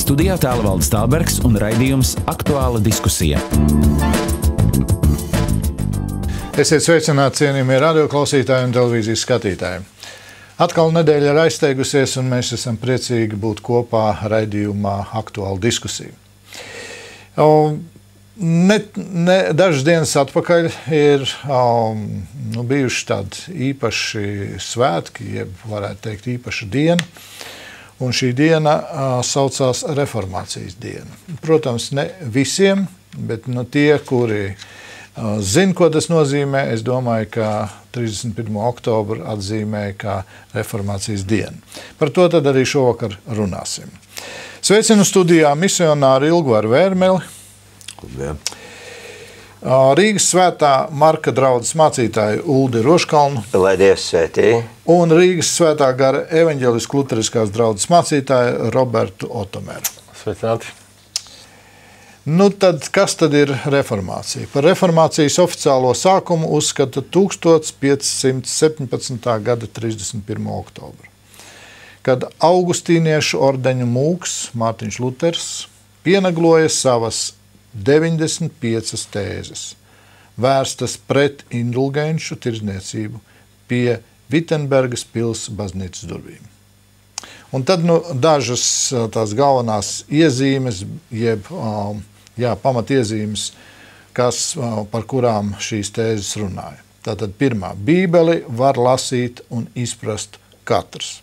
Studijā Tālvalds Tālbergs un raidījums Aktuāla diskusija. Esiet sveicināti, cienījamie radioklausītāji un televīzijas skatītāji. Atkal nedēļa ir aizsteigusies, un mēs esam priecīgi būt kopā raidījumā Aktuāla diskusija. Dažas dienas atpakaļ ir bijuši tādi īpaši svētki, jeb varētu teikt īpaša diena, un šī diena saucās Reformācijas diena. Protams, ne visiem, bet tie, kuri zina, ko tas nozīmē, es domāju, ka 31. oktobru atzīmē kā Reformācijas dienu. Par to tad arī šovakar runāsim. Sveicinu studijā misionāru Ilgvaru Vērmeli, Rīgas Svētā Marka draudzes mācītāju Uldi Roškalnu, Lai Dievs svētī, un Rīgas Svētā gara evaņģeliskās luteriskās draudzes mācītāju Robertu Otomeru. Sveicināti. Tad kas tad ir reformācija? Par reformācijas oficiālo sākumu uzskata 1517. gada 31. oktobru, kad augustīniešu ordeņu mūks Mārtiņš Luters pienagloja savas 95 tēzes, vērstas pret indulgenču tirdzniecību pie Vitsenbergas pils baznīcas durvīm. Un tad dažas tās galvenās iezīmes, jeb pamatiezīmes, par kurām šīs tēzes runāja. Tātad pirmā, Bībeli var lasīt un izprast katrs.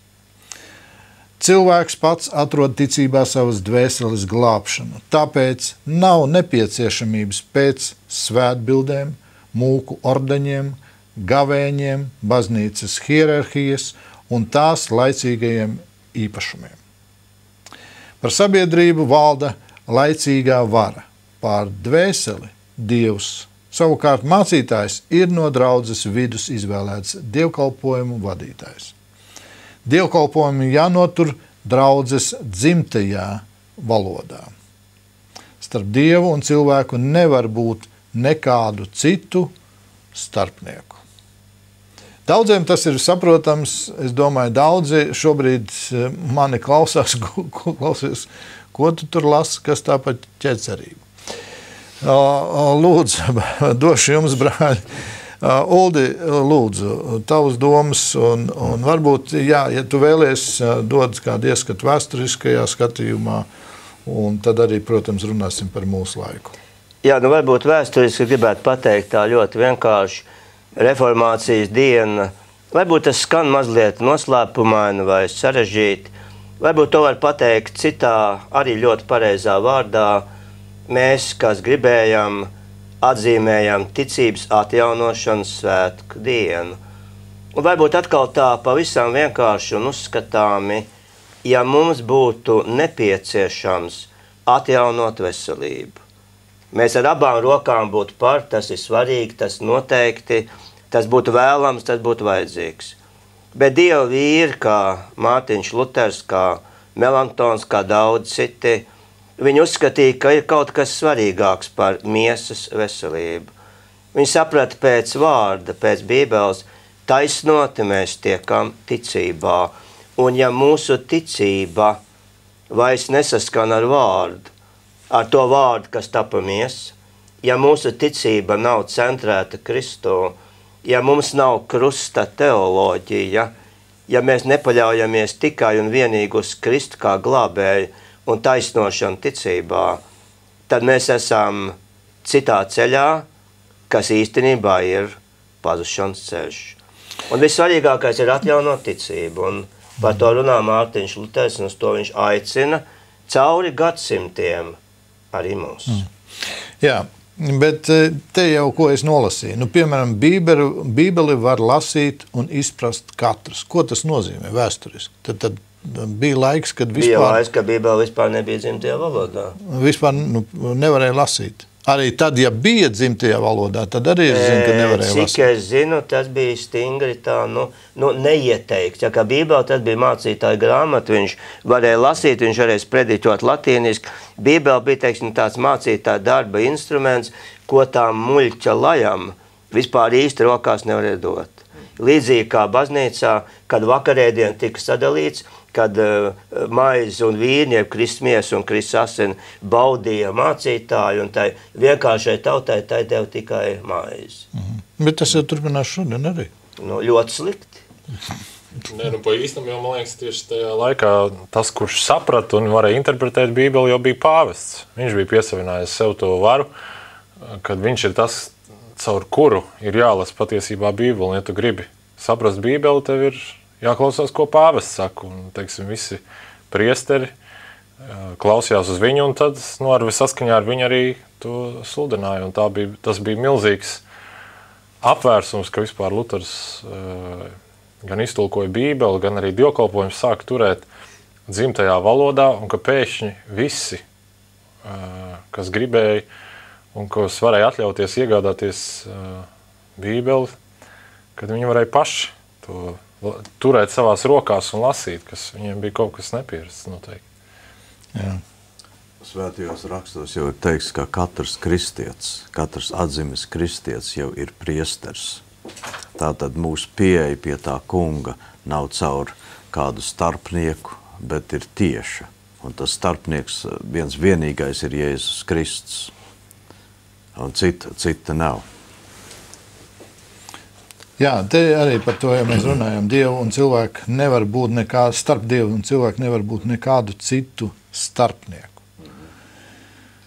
Cilvēks pats atrod ticībā savas dvēseles glābšanu, tāpēc nav nepieciešamības pēc svētbildēm, mūku ordeņiem, gavēņiem, baznīcas hierarhijas un tās laicīgajiem īpašumiem. Par sabiedrību valda laicīgā vara, pār dvēseli Dievs. Savukārt mācītājs ir no draudzes vidus izvēlēts dievkalpojumu vadītājs. Dievkalpojumi jānotur draudzes dzimtajā valodā. Starp Dievu un cilvēku nevar būt nekādu citu starpnieku. Daudziem tas ir saprotams. Es domāju, daudzi šobrīd mani klausās, ko tu tur lasi, kas tā par ķecerību. Lūdzu, došu jums, brāļi. Uldi, lūdzu, tavas domas, un varbūt, ja tu vēlies, dod kādu ieskatu vēsturiskajā skatījumā, un tad arī, protams, runāsim par mūsu laiku. Jā, varbūt vēsturiski gribētu pateikt tā ļoti vienkārši. Reformācijas diena, varbūt tas skan mazliet noslēpumaini vai sarežģīti, varbūt to var pateikt citā, arī ļoti pareizā vārdā. Mēs, kas gribējam, atzīmējam ticības atjaunošanas svētku dienu. Un varbūt atkal tā pavisam vienkārši un uzskatāmi, ja mums būtu nepieciešams atjaunot veselību. Mēs ar abām rokām būtu par, tas ir svarīgi, tas noteikti, tas būtu vēlams, tas būtu vajadzīgs. Bet Dieva vīri, kā Mārtiņš Luters, kā Melanktonis, kā daudz citi, viņi uzskatīja, ka ir kaut kas svarīgāks par miesas veselību. Viņi saprata pēc vārda, pēc Bībeles, taisnoti mēs tiekam ticībā. Un ja mūsu ticība vairs nesaskan ar vārdu, ar to vārdu, kas tapa miesa, ja mūsu ticība nav centrēta Kristū, ja mums nav krusta teoloģija, ja mēs nepaļaujamies tikai un vienīgi uz Kristu kā glābēju, un taisnošanu ticībā, tad mēs esam citā ceļā, kas īstenībā ir pazušanas ceļš. Un vissvarīgākais ir atjaunot ticību, un par to runā Mārtiņš Luters, un uz to viņš aicina cauri gadsimtiem arī mūs. Jā, bet te jau ko es nolasīju. Piemēram, Bībeli var lasīt un izprast katrs. Ko tas nozīmē vēsturiski? Tad bija laiks, kad vispār... Bija laiks, ka Bībele vispār nebija dzimtajā valodā. Vispār nevarēja lasīt. Arī tad, ja bija dzimtajā valodā, tad arī es zinu, ka nevarēja lasīt. Cik es zinu, tas bija stingri tā, neieteikts. Ja kā Bībele, tas bija mācītāja grāmata, viņš varēja lasīt, viņš varēja sprediķot latīniski. Bībele bija, teiksim, tāds mācītāja darba instruments, ko tām muļķa lajam vispār īsti rokās nevarēja dot. Līdzīgi kā baznīcā, kad vakarēdien tika sadalīts, kad maizi un vīni, jeb Kristus miesa un Kristus asini baudīja mācītāju, un tai vienkāršai tautai tai deva tikai maizi. Bet tas jau turpinās šodien arī. Nu, ļoti slikti. Nē, nu, pa īstam jau, man liekas, tieši tajā laikā tas, kurš saprata un varēja interpretēt Bībeli, jau bija pāvests. Viņš bija piesavinājis sev to varu, kad viņš ir tas, caur kuru ir jālasa patiesībā Bībeli. Un, ja tu gribi saprast Bībeli, tev ir jāklausās, ko pāvests saka. Un, teiksim, visi priesteri klausījās uz viņu, un tad saskaņā ar viņu arī to sludināja. Un tas bija milzīgs apvērsums, ka vispār Luters gan iztulkoja Bībeli, gan arī dievkalpojumus sāka turēt dzimtajā valodā, un ka pēkšņi visi, kas gribēja un kas varēja atļauties iegādāties Bībeli, kad viņi varēja paši to turēt savās rokās un lasīt, kas viņiem bija kaut kas nepierasts noteikti. Jā. Svētajos rakstos jau ir teikts, ka katrs kristietis, katrs atzimis kristietis jau ir priesteris. Tātad mūsu pieeja pie tā kunga nav caur kādu starpnieku, bet ir tieša. Un tas starpnieks viens vienīgais ir Jēzus Kristus. Un cita nav. Jā, te arī par to, ja mēs runājam, Dievu un cilvēku nevar būt nekādu, starp Dievu un cilvēku nevar būt nekādu citu starpnieku.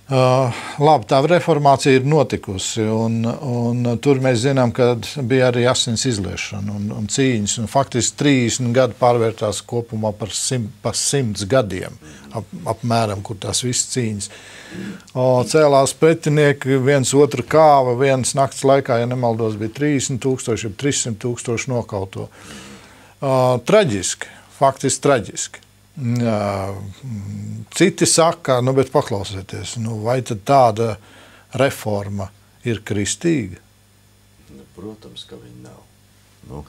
Labi, tā reformācija ir notikusi, un tur mēs zinām, ka bija arī asins izliešana un cīņas, un faktiski 30 gadi pārvērtās kopumā par 100 gadiem, apmēram, kur tās visas cīņas. Cēlās pretinieki, viens otru kāva, vienas nakts laikā, ja nemaldos, bija 30,000, 300,000 nokauto. Traģiski, faktiski traģiski. Citi saka, bet paklausieties, vai tad tāda reforma ir kristīga? Protams, ka viņi nav.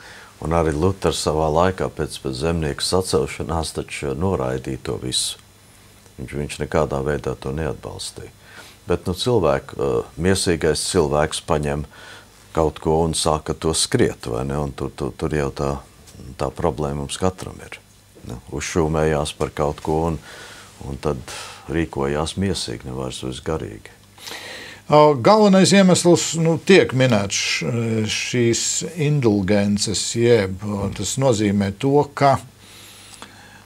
Un arī Luters savā laikā pēc zemnieku sacelšanās taču noraidīja to visu. Viņš nekādā veidā to neatbalstīja. Bet miesīgais cilvēks paņem kaut ko un sāka to skriet, vai ne? Un tur jau tā problēma mums katram ir. Uzšūmējās par kaut ko un tad rīkojās miesīgi, nevairs uz garīgi. Galvenais iemesls tiek minēts šīs indulgences, jeb tas nozīmē to, ka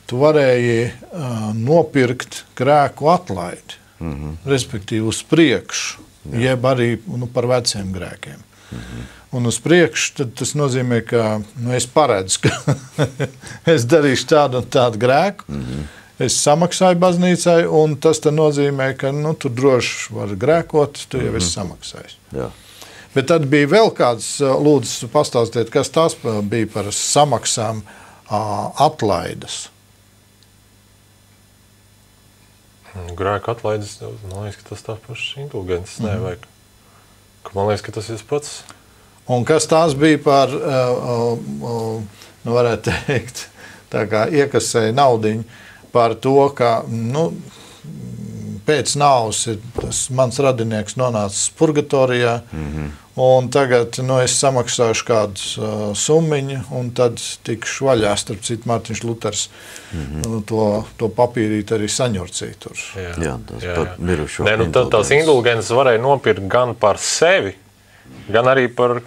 tu varēji nopirkt grēku atlaidi, respektīvi uz priekšu, jeb arī par veciem grēkiem. Un uz priekšu tas nozīmē, ka es paredzu, ka es darīšu tādu un tādu grēku, es samaksāju baznīcai, un tas nozīmē, ka tu droši vari grēkot, tu jau esi samaksājis. Jā. Bet tad bija vēl kāds, lūdzu pastāstiet, kas tas bija par samaksām atlaides? Grēku atlaides, man liekas, ka tas tā pašs indulgences nevajag. Man liekas, ka tas ir pats. Un kas tās bija par, varētu teikt, tā kā iekasēja naudiņu par to, ka pēc nāves ir tas mans radinieks nonācis purgatorijā, un tagad es samaksāšu kādu summiņu, un tad tikšu vaļā, starp citu Mārtiņš Luters to papīrīt arī saņurcīja tur. Jā, tas par mirušo. Tās indulgences varēja nopirkt gan par sevi, gan arī par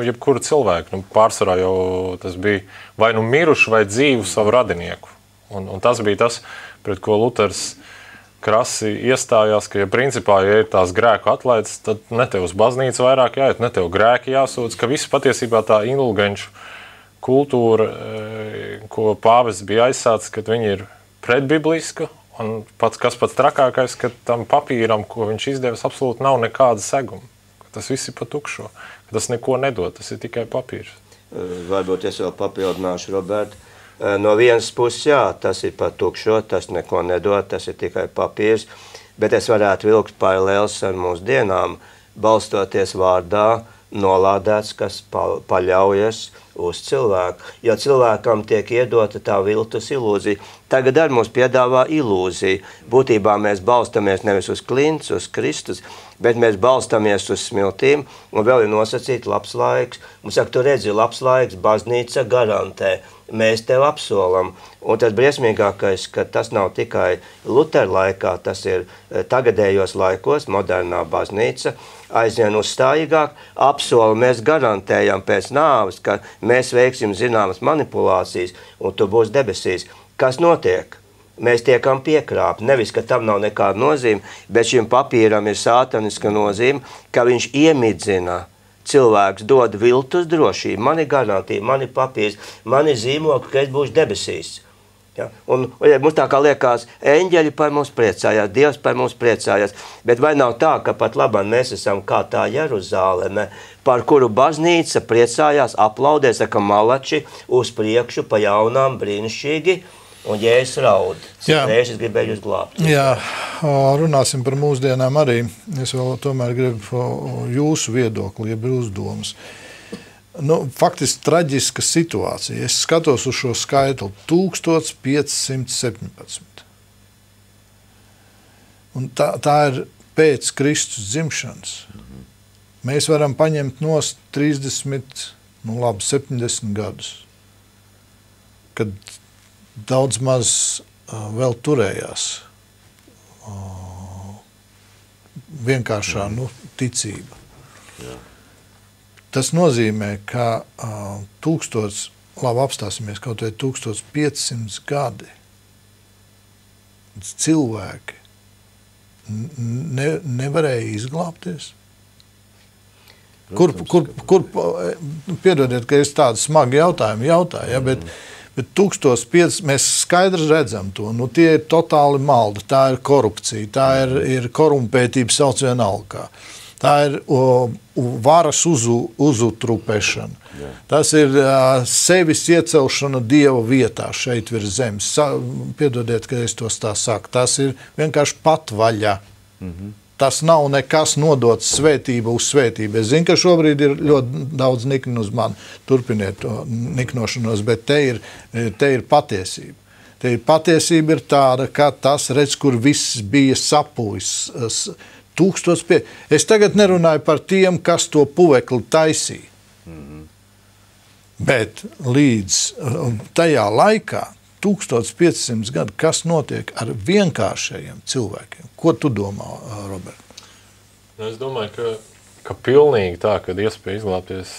jebkuru cilvēku. Pārsvarā jau tas bija vai mirušu vai dzīvu savu radinieku. Un tas bija tas, pret ko Luters krasi iestājās, ka, principā, ja ir tās grēku atlaides, tad ne tev uz baznīcu vairāk jāiet, ne tev grēki jāsūdz, ka viss patiesībā tā indulgenču kultūra, ko pāvests bija aizsācis, kad viņi ir pretbibliska, un kas pats trakākais, ka tam papīram, ko viņš izdevis, absolūti nav nekāda seguma. Tas viss ir pa tukšo. Tas neko nedod, tas ir tikai papīrs. Varbūt es vēl papildināšu, Robert. No vienas puses, jā, tas ir pa tukšo, tas neko nedod, tas ir tikai papīrs, bet es varētu vilkt paralēles ar mūsu dienām, balstoties vārdā, nolādēts, kas paļaujas uz cilvēku. Jo cilvēkam tiek iedota tā viltus ilūzija. Tagad arī mums piedāvā ilūziju. Būtībā mēs balstamies nevis uz klints, uz Kristus, bet mēs balstamies uz smiltīm, un vēl ir nosacīti labs laiks. Mums saka, tu redzi, labs laiks, baznīca garantē. Mēs tev apsolam. Un tas briesmīgākais, ka tas nav tikai Lutera laikā, tas ir tagadējos laikos, modernā baznīca, aizvien uzstājīgāk, apsola mēs garantējam pēc nāves, ka mēs veiksim zināmas manipulācijas, un tu būs debesīs. Kas notiek? Mēs tiekam piekrāpti. Nevis, ka tam nav nekāda nozīme, bet šim papīram ir sātaniska nozīme, ka viņš iemidzina. Cilvēks dod viltus drošību, man ir garantija, man ir papīrs, man ir zīmoki, ka es būšu debesīs. Ja? Un mums tā kā liekas, eņģeļi par mums priecājās, Dievs par mums priecājās, bet vai nav tā, ka pat labāk mēs esam kā tā Jeruzāleme, par kuru baznīca priecājās, aplaudē, saka malači uz priekšu pa jaunām brīnišķīgi, un Jēzus raud. Es gribēju jūs glābt. Jā, runāsim par mūsdienām arī. Es vēl tomēr gribu jūsu viedokli, jeb uzdomas. Faktiski traģiska situācija. Es skatos uz šo skaitli 1517. Un tā ir pēc Kristus dzimšanas. Mēs varam paņemt nost 30, 70 gadus, kad daudz maz vēl turējās vienkāršā ticība. Jā. Tas nozīmē, ka labi apstāsimies kaut vai 1500 gadi cilvēki nevarēja izglābties. Piedodiet, ka es tādu smagu jautājumu jautāju, ja, bet 1500 mēs skaidri redzam to. Tie ir totāli maldi, tā ir korupcija, tā ir korumpētība sauc vienalga. Tā ir varas uzutrupēšana. Jā. Tas ir sevis iecelšana Dieva vietā šeit virs zemes. Piedodiet, ka es tos tā saku. Tas ir vienkārši patvaļa. Tas nav nekas nodots svētība uz svētību. Es zinu, ka šobrīd ir ļoti daudz niknu uz mani. Turpiniet to niknošanos, bet te ir patiesība. Te ir patiesība ir tāda, ka tas redz, kur viss bija sapūjis. Es tagad nerunāju par tiem, kas to puvekli taisīja. Bet līdz tajā laikā 1500 gadu, kas notiek ar vienkāršajiem cilvēkiem? Ko tu domā, Robert? Es domāju, ka pilnīgi tā, kad iespēja izglābties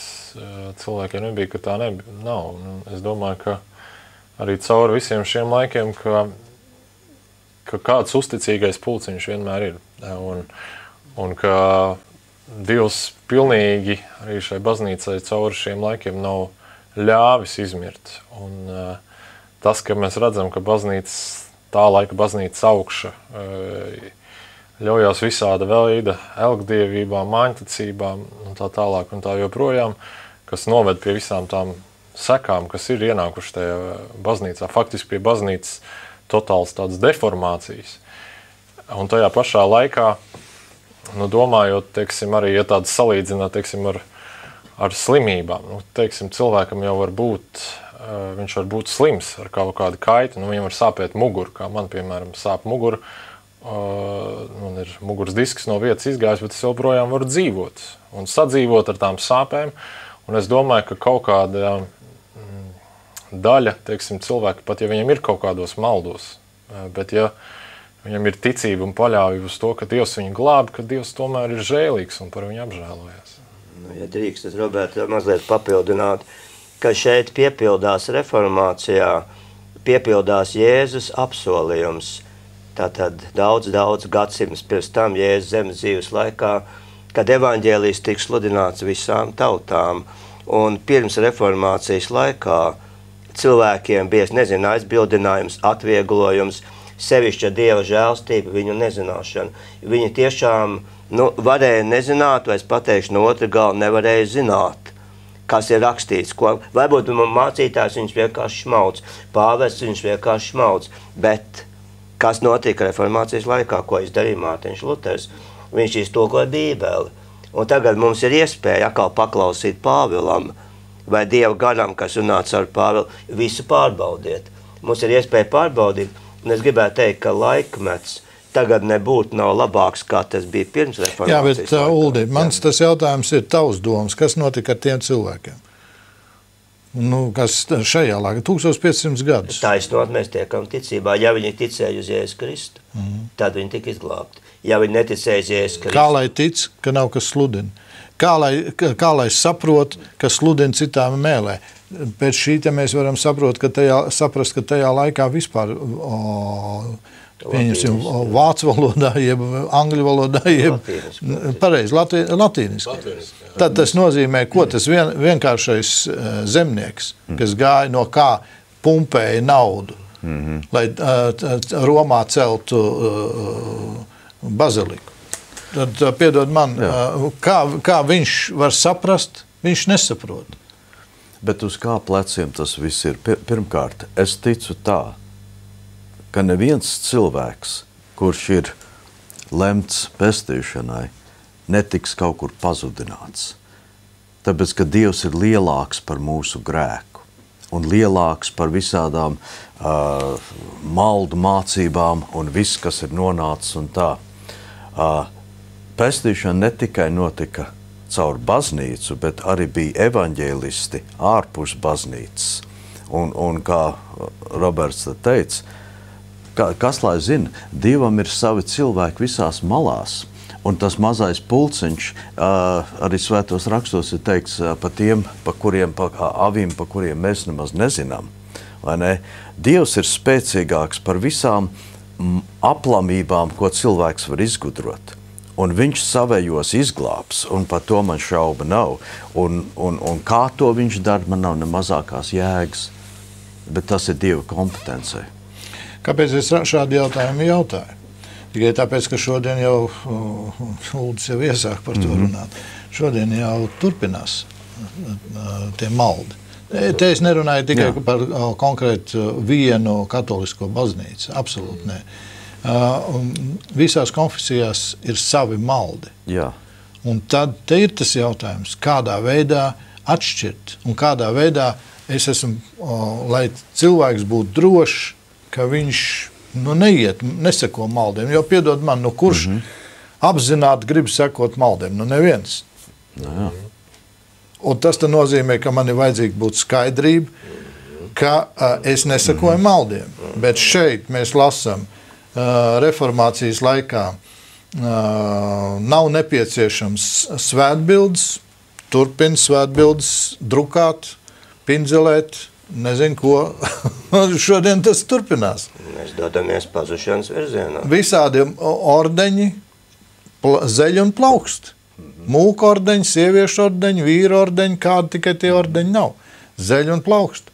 cilvēkiem nebija, ka tā nav. Es domāju, ka arī cauri visiem šiem laikiem, ka kāds uzticīgais pulciņš vienmēr ir. Un ka Dievs pilnīgi arī šai baznīcai cauri šiem laikiem nav ļāvis izmirt. Un tas, ka mēs redzam, ka tā laika baznīcas augša ļaujās visāda veida elgdievībām, māņticībām un tā tālāk un tā joprojām, kas noved pie visām tām sekām, kas ir ienākuši tajā baznīcā. Faktiski pie baznīcas totāls tādas deformācijas. Un tajā pašā laikā, domājot, teiksim, arī, ja tādas salīdzināt, teiksim, ar slimībām, teiksim, cilvēkam jau var būt, viņš var būt slims ar kaut kādu kaitu, viņam var sāpēt muguru, kā man, piemēram, sāp muguru, man ir muguras disks no vietas izgājis, bet es joprojām varu dzīvot un sadzīvot ar tām sāpēm, un es domāju, ka kaut kāda daļa, teiksim, cilvēki, pat ja viņam ir kaut kādos maldos, bet ja viņam ir ticība un paļāvība uz to, ka Dievs viņu glāb, ka Dievs tomēr ir žēlīgs un par viņu apžēlojas. Ja drīkst, es, Robert, mazliet papildināt, ka šeit piepildās reformācijā, piepildās Jēzus apsolījums. Tātad daudz gadsimtus pirms tam Jēzus zemes dzīves laikā, kad evaņģēlijs tiks sludināts visām tautām. Un pirms reformācijas laikā cilvēkiem bija, aizbildinājums, atvieglojums, sevišķa Dieva žēlstība, viņu nezināšana. Viņi tiešām varēja nezināt, vai es pateikšu no otra gala, nevarēja zināt, kas ir rakstīts. Varbūt mācītājs viņš vienkārši šmauc, pāvests viņš vienkārši šmauc, bet kas notika reformācijas laikā, ko izdarīja Mārtiņš Luters? Viņš iztulkoja Bībeli. Un tagad mums ir iespēja atkal paklausīt Pāvilam vai Dieva garam, kas runāts ar Pāvilu, visu pārbaudiet. Mums ir iespēja pārbaudīt, un es gribētu teikt, ka laikmets tagad nav labāks, kā tas bija pirms reformācijas. Jā, bet Uldi, mans tas jautājums ir tavs domas, kas notika ar tiem cilvēkiem? kas šajā laikā 1500 gadus. Taisnot mēs tiekam ticībā. Ja viņi ticēja uz Jēzus Kristu, tad viņi tika izglābti. Ja viņi neticēja uz Jēzus Kristu. Kā lai tic, ka nav kas sludina? Kā lai saprot, ka sludina citām mēlē? Pēc šī mēs varam saprast, ka tajā laikā vispār pieņemsim vācu valodā, jeb angļu valodā, jeb pareizi, latīniski. Tad tas nozīmē, ko tas vienkāršais zemnieks, kas gāja no kā pumpēja naudu, lai Romā celtu baziliku. Tad, piedod man, kā viņš var saprast, viņš nesaprot. Bet uz kā pleciem tas viss ir? Pirmkārt, es ticu tā, ka neviens cilvēks, kurš ir lemts pestīšanai, netiks kaut kur pazudināts. Tāpēc, ka Dievs ir lielāks par mūsu grēku un lielāks par visādām maldu mācībām un viss, kas ir nonācis un tā. Pestīšana ne tikai notika caur baznīcu, bet arī bija evaņģēlisti ārpus baznīcas. Un kā Roberts teica, kas lai zina, Dievam ir savi cilvēki visās malās. Un tas mazais pulciņš, arī svētos rakstos ir teikts pa tiem, avīm, pa kuriem mēs nemaz nezinām. Vai ne? Dievs ir spēcīgāks par visām aplamībām, ko cilvēks var izgudrot. Un viņš savējos izglābs, un par to man šauba nav. Un kā to viņš dara, man nav ne mazākās jēgas. Bet tas ir Dieva kompetencē. Kāpēc es šādu jautājumu jautāju? Tikai tāpēc, ka šodien jau Uldis jau iesāk par to runāt. Šodien jau turpinās tie maldi. Te es nerunāju tikai par konkrētu vienu katolisko baznīcu. Absolūti nē. Visās konfesijās ir savi maldi. Jā. Un tad te ir tas jautājums, kādā veidā atšķirt un kādā veidā es esmu, lai cilvēks būtu drošs, ka viņš neseko maldiem. Jo, piedod man, kurš apzināti grib sekot maldiem? Neviens. Jā. Un tas nozīmē, ka man ir vajadzīga būt skaidrība, ka es nesekoju maldiem. Bet šeit mēs lasām reformācijas laikā nav nepieciešams svētbildes, turpina svētbildes drukāt, pinzelēt, nezinu ko. Šodien tas turpinās. Mēs dodamies pazušanas virzienā. Visādi ordeņi, zeļi un plaukst. Mūka ordeņi, sieviešu ordeņi, vīru ordeņi, kādi tikai tie ordeņi nav. Zeļi un plaukst.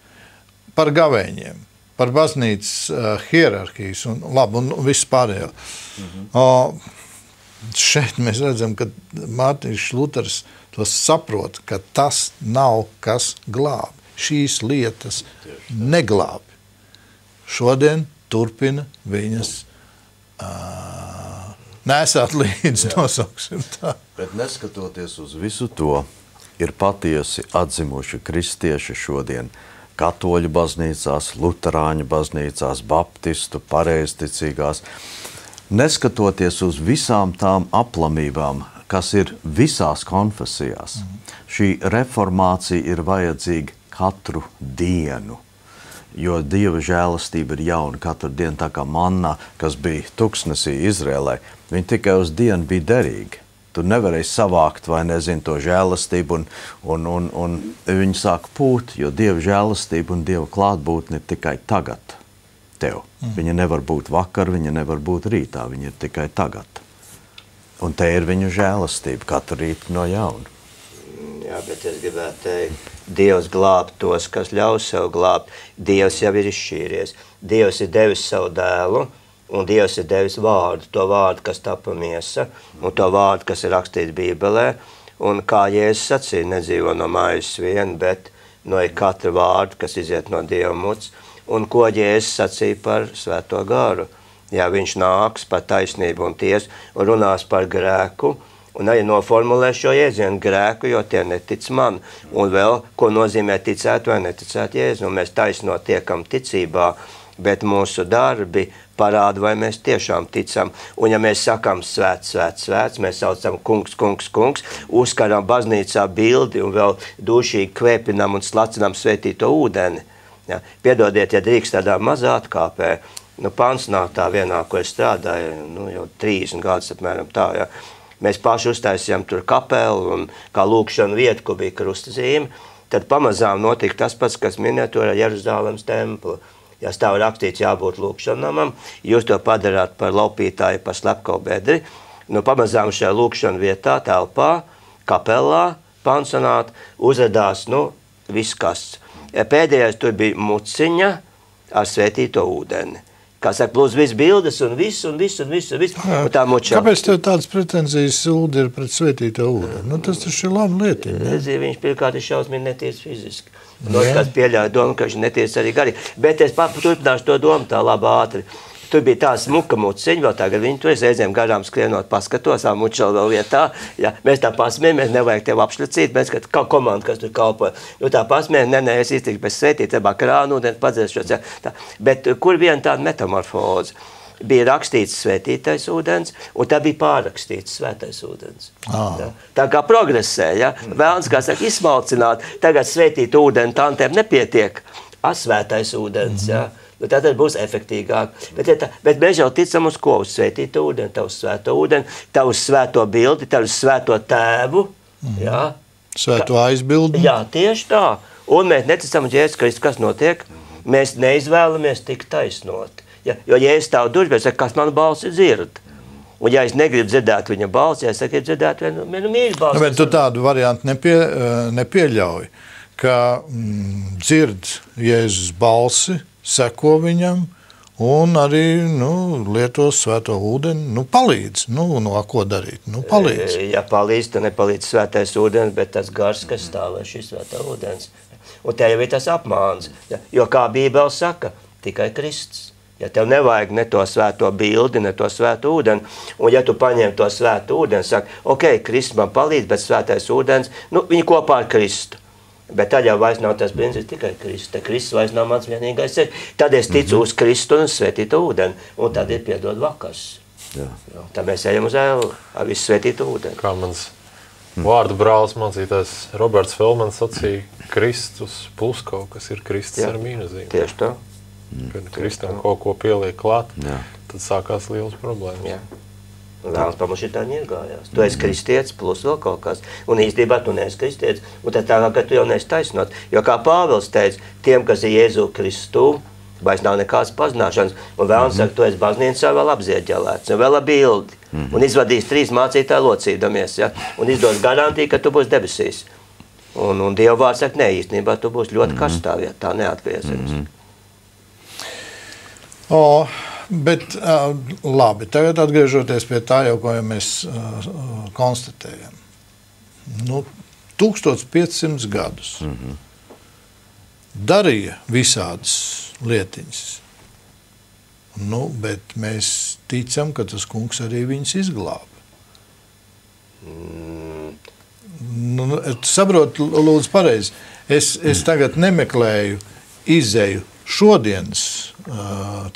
Par gavēņiem, par baznīcas hierarhijas un viss pārējo. Šeit mēs redzam, ka Mārtiņš Luters to saprot, ka tas nav kas glāb. Šīs lietas neglābi. Šodien turpina viņas nesāt līdzi, nosauksim tā. Bet neskatoties uz visu to, ir patiesi atzimuši kristieši šodien katoļu baznīcās, luterāņu baznīcās, baptistu, pareizticīgās. Neskatoties uz visām tām aplamībām, kas ir visās konfesijās, šī reformācija ir vajadzīga katru dienu, jo Dieva žēlastība ir jauna katru dienu, tā kā manna, kas bija tuksnesī Izrēlē, viņi tikai uz dienu bija derīgi. Tu nevarēji savākt, vai nezinu, to žēlastību, un viņi sāk pūt, jo Dieva žēlastība un Dieva klātbūtne ir tikai tagad tev. Viņa nevar būt vakar, viņa nevar būt rītā, viņa ir tikai tagad. Un te ir viņa žēlastība katru rītu no jauna. Jā, bet es gribētu teikt, Dievs glāb tos, kas ļaus sev glābt. Dievs jau ir izšķīries. Dievs ir devis savu dēlu, un Dievs ir devis vārdu, to vārdu, kas tapa miesa, un to vārdu, kas ir rakstīts Bībelē. Un kā Jēzus sacīja, nedzīvo no mājas vien, bet no katra vārdu, kas iziet no Dieva muts. Un ko Jēzus sacīja par Svēto garu? Ja viņš nāks par taisnību un tiesu un runās par grēku, un arī noformulē šo jēdzienu grēku, jo tie netic man. Un vēl, ko nozīmē ticēt vai neticēt Jēzu. Un mēs taisno tiekam ticībā, bet mūsu darbi parāda, vai mēs tiešām ticam. Un ja mēs sakām svēts, svēts, svēts, mēs saucam kungs, kungs, kungs, uzkaram baznīcā bildi un vēl dūšīgi kvēpinam un slacinam svētīto ūdeni. Ja? Piedodiet, ja drīkst tādā mazā atkāpē, Pansnātā vienā, ko es strādāju, jau 30 gadus apmēram tā, ja? Mēs paši uztaisījām tur kapelu un kā lūkšanu vietu, ko bija krusta zīme, tad pamazām notika tas pats, kas minēto ar Jeruzālemes templi. Ja stāv rakstīts jābūt lūkšanamam, jūs to padarāt par laupītāju, par slepkavu bedri, pamazām šajā lūkšanu vietā, telpā, kapelā, pansionātā uzradās, viss kasts. Pēdējais tur bija muciņa ar svētīto ūdeni. Kā saka, plus viss bildes un viss. Un tā mučā. Kāpēc tev tādas pretenzijas Uldi ir pret svētīto ūdeni? Tas taču ir laba lietiņa. Viņš pirmkārt ir šausmīgi netīrs fiziski. Kāds pieļauj domu, ka viņš netīrs arī garīgi. Bet es turpināšu to domu tā labi ātri. Tur bija tā smuka muciņa, vēl tagad viņi tur reizēm garām skrienot paskatos, mučal vēl vietā. Ja, mēs tā pasmējamies, nevajag tev apšlicīt, mēs kā komanda, kas tur kalpoja. Tā pasmējamies, es iztikšu bez svētīt, krānu, ūdeni padzēšos. Ja, tā. Bet kur viena tāda metamorfoze? Bija rakstīts svētītais ūdens, un tā bija pārrakstīts svētais ūdens. Ja. Tā kā progresē, ja? Vēlns, kā saka, izsmalcināt, tagad svētīt ūdeni tantēm nepietiek, svētais ūdens, ja? Tā tad būs efektīgāk. Bet mēs jau ticam uz ko? Uz svētīto ūdeni, tā uz svēto ūdeni, tā uz svēto bildi, tā uz svēto tēvu. Jā. Svēto aizbildi. Jā, tieši tā. Un mēs neticam uz Jēzus Kristu, kas notiek. Mēs neizvēlamies tik taisnoti. Ja? Jo ja es stāvu durvis, es saku, kas manu balsi dzird. Un ja es negribu dzirdēt viņa balsi, ja es gribu dzirdēt vienu mīļu balsi. Bet tu tādu variantu nepieļauj, ka dzird Jēzus balsi, seko viņam un arī lietos svēto ūdeni, palīdz. Ko darīt? Palīdz. Ja palīdz, tad nepalīdz svētais ūdens, bet tas gars, kas stāv ar šis svētā ūdens. Un te jau ir tas apmāns. Ja? Jo kā Bībele saka, tikai Kristus. Ja tev nevajag ne to svēto bildi, ne to svēto ūdeni, un ja tu paņem to svēto ūdeni, saka, ok, Kristus man palīdz, bet svētais ūdens, viņi kopā ar Kristu. Bet tad jau vairs nav tas princips tikai Kristus. Te Kristus vairs nav mans vienīgais ceļš. Tad es ticu uz Kristu un svētīto ūdeni. Un tad ir piedod vakars. Jā. Tad mēs ejam uz ēlu ar visu svētīto ūdeni. Kā mans vārdu brālis mācītājs Roberts Felmans sacīja, Kristus plus kaut kas ir Kristus ar mīnuzīm. Tieši tā. Kad Kristam kaut ko pieliek klāt, tad sākās liels problēmas. Jā. Vēlams pa mums šitā iegājās. Tu esi kristietis plus vēl kaut kas. Un īstenībā tu neesi kristietis. Un tad tā, ka tu jau neesi taisnot. Jo kā Pāvils teica, tiem, kas ir Jēzu Kristu, vairs nav nekādas pazināšanas. Un vēlams saka, tu esi baznīcā vēl apzieģelēts, un vēl bildi. Un izvadīs 3 mācītāji locīdamies. Ja? Un izdos garantiju, ka tu būsi debesīs. Un Dieva vārds saka, nē, īstenībā tu būsi ļoti karstā vietā, neatgriezies. Bet labi, tagad atgriežoties pie tā, jau ko mēs konstatējam. 1500 gadus darīja visādas lietiņas. Bet mēs ticam, ka tas kungs arī viņus izglāba. Saprot, lūdzu pareizi. Es tagad nemeklēju izēju šodienas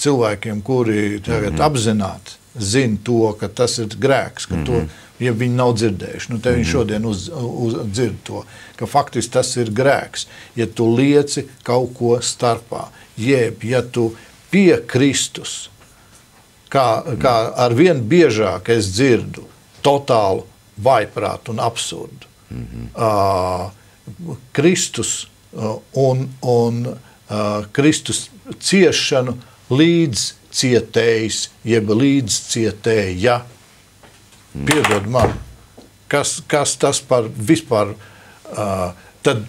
cilvēkiem, kuri tagad apzināti zina to, ka tas ir grēks, ka to, ja viņi nav dzirdējuši, te viņi šodien dzird to, ka faktiski tas ir grēks, ja tu lieci kaut ko starpā, jeb, ja tu pie Kristus, kā ar vien biežāk es dzirdu totālu vaiprātu un absurdu. Kristus un Kristus ciešanu līdzcietējs, jeb līdzcietēja. Piedod man, kas tas par vispār, tad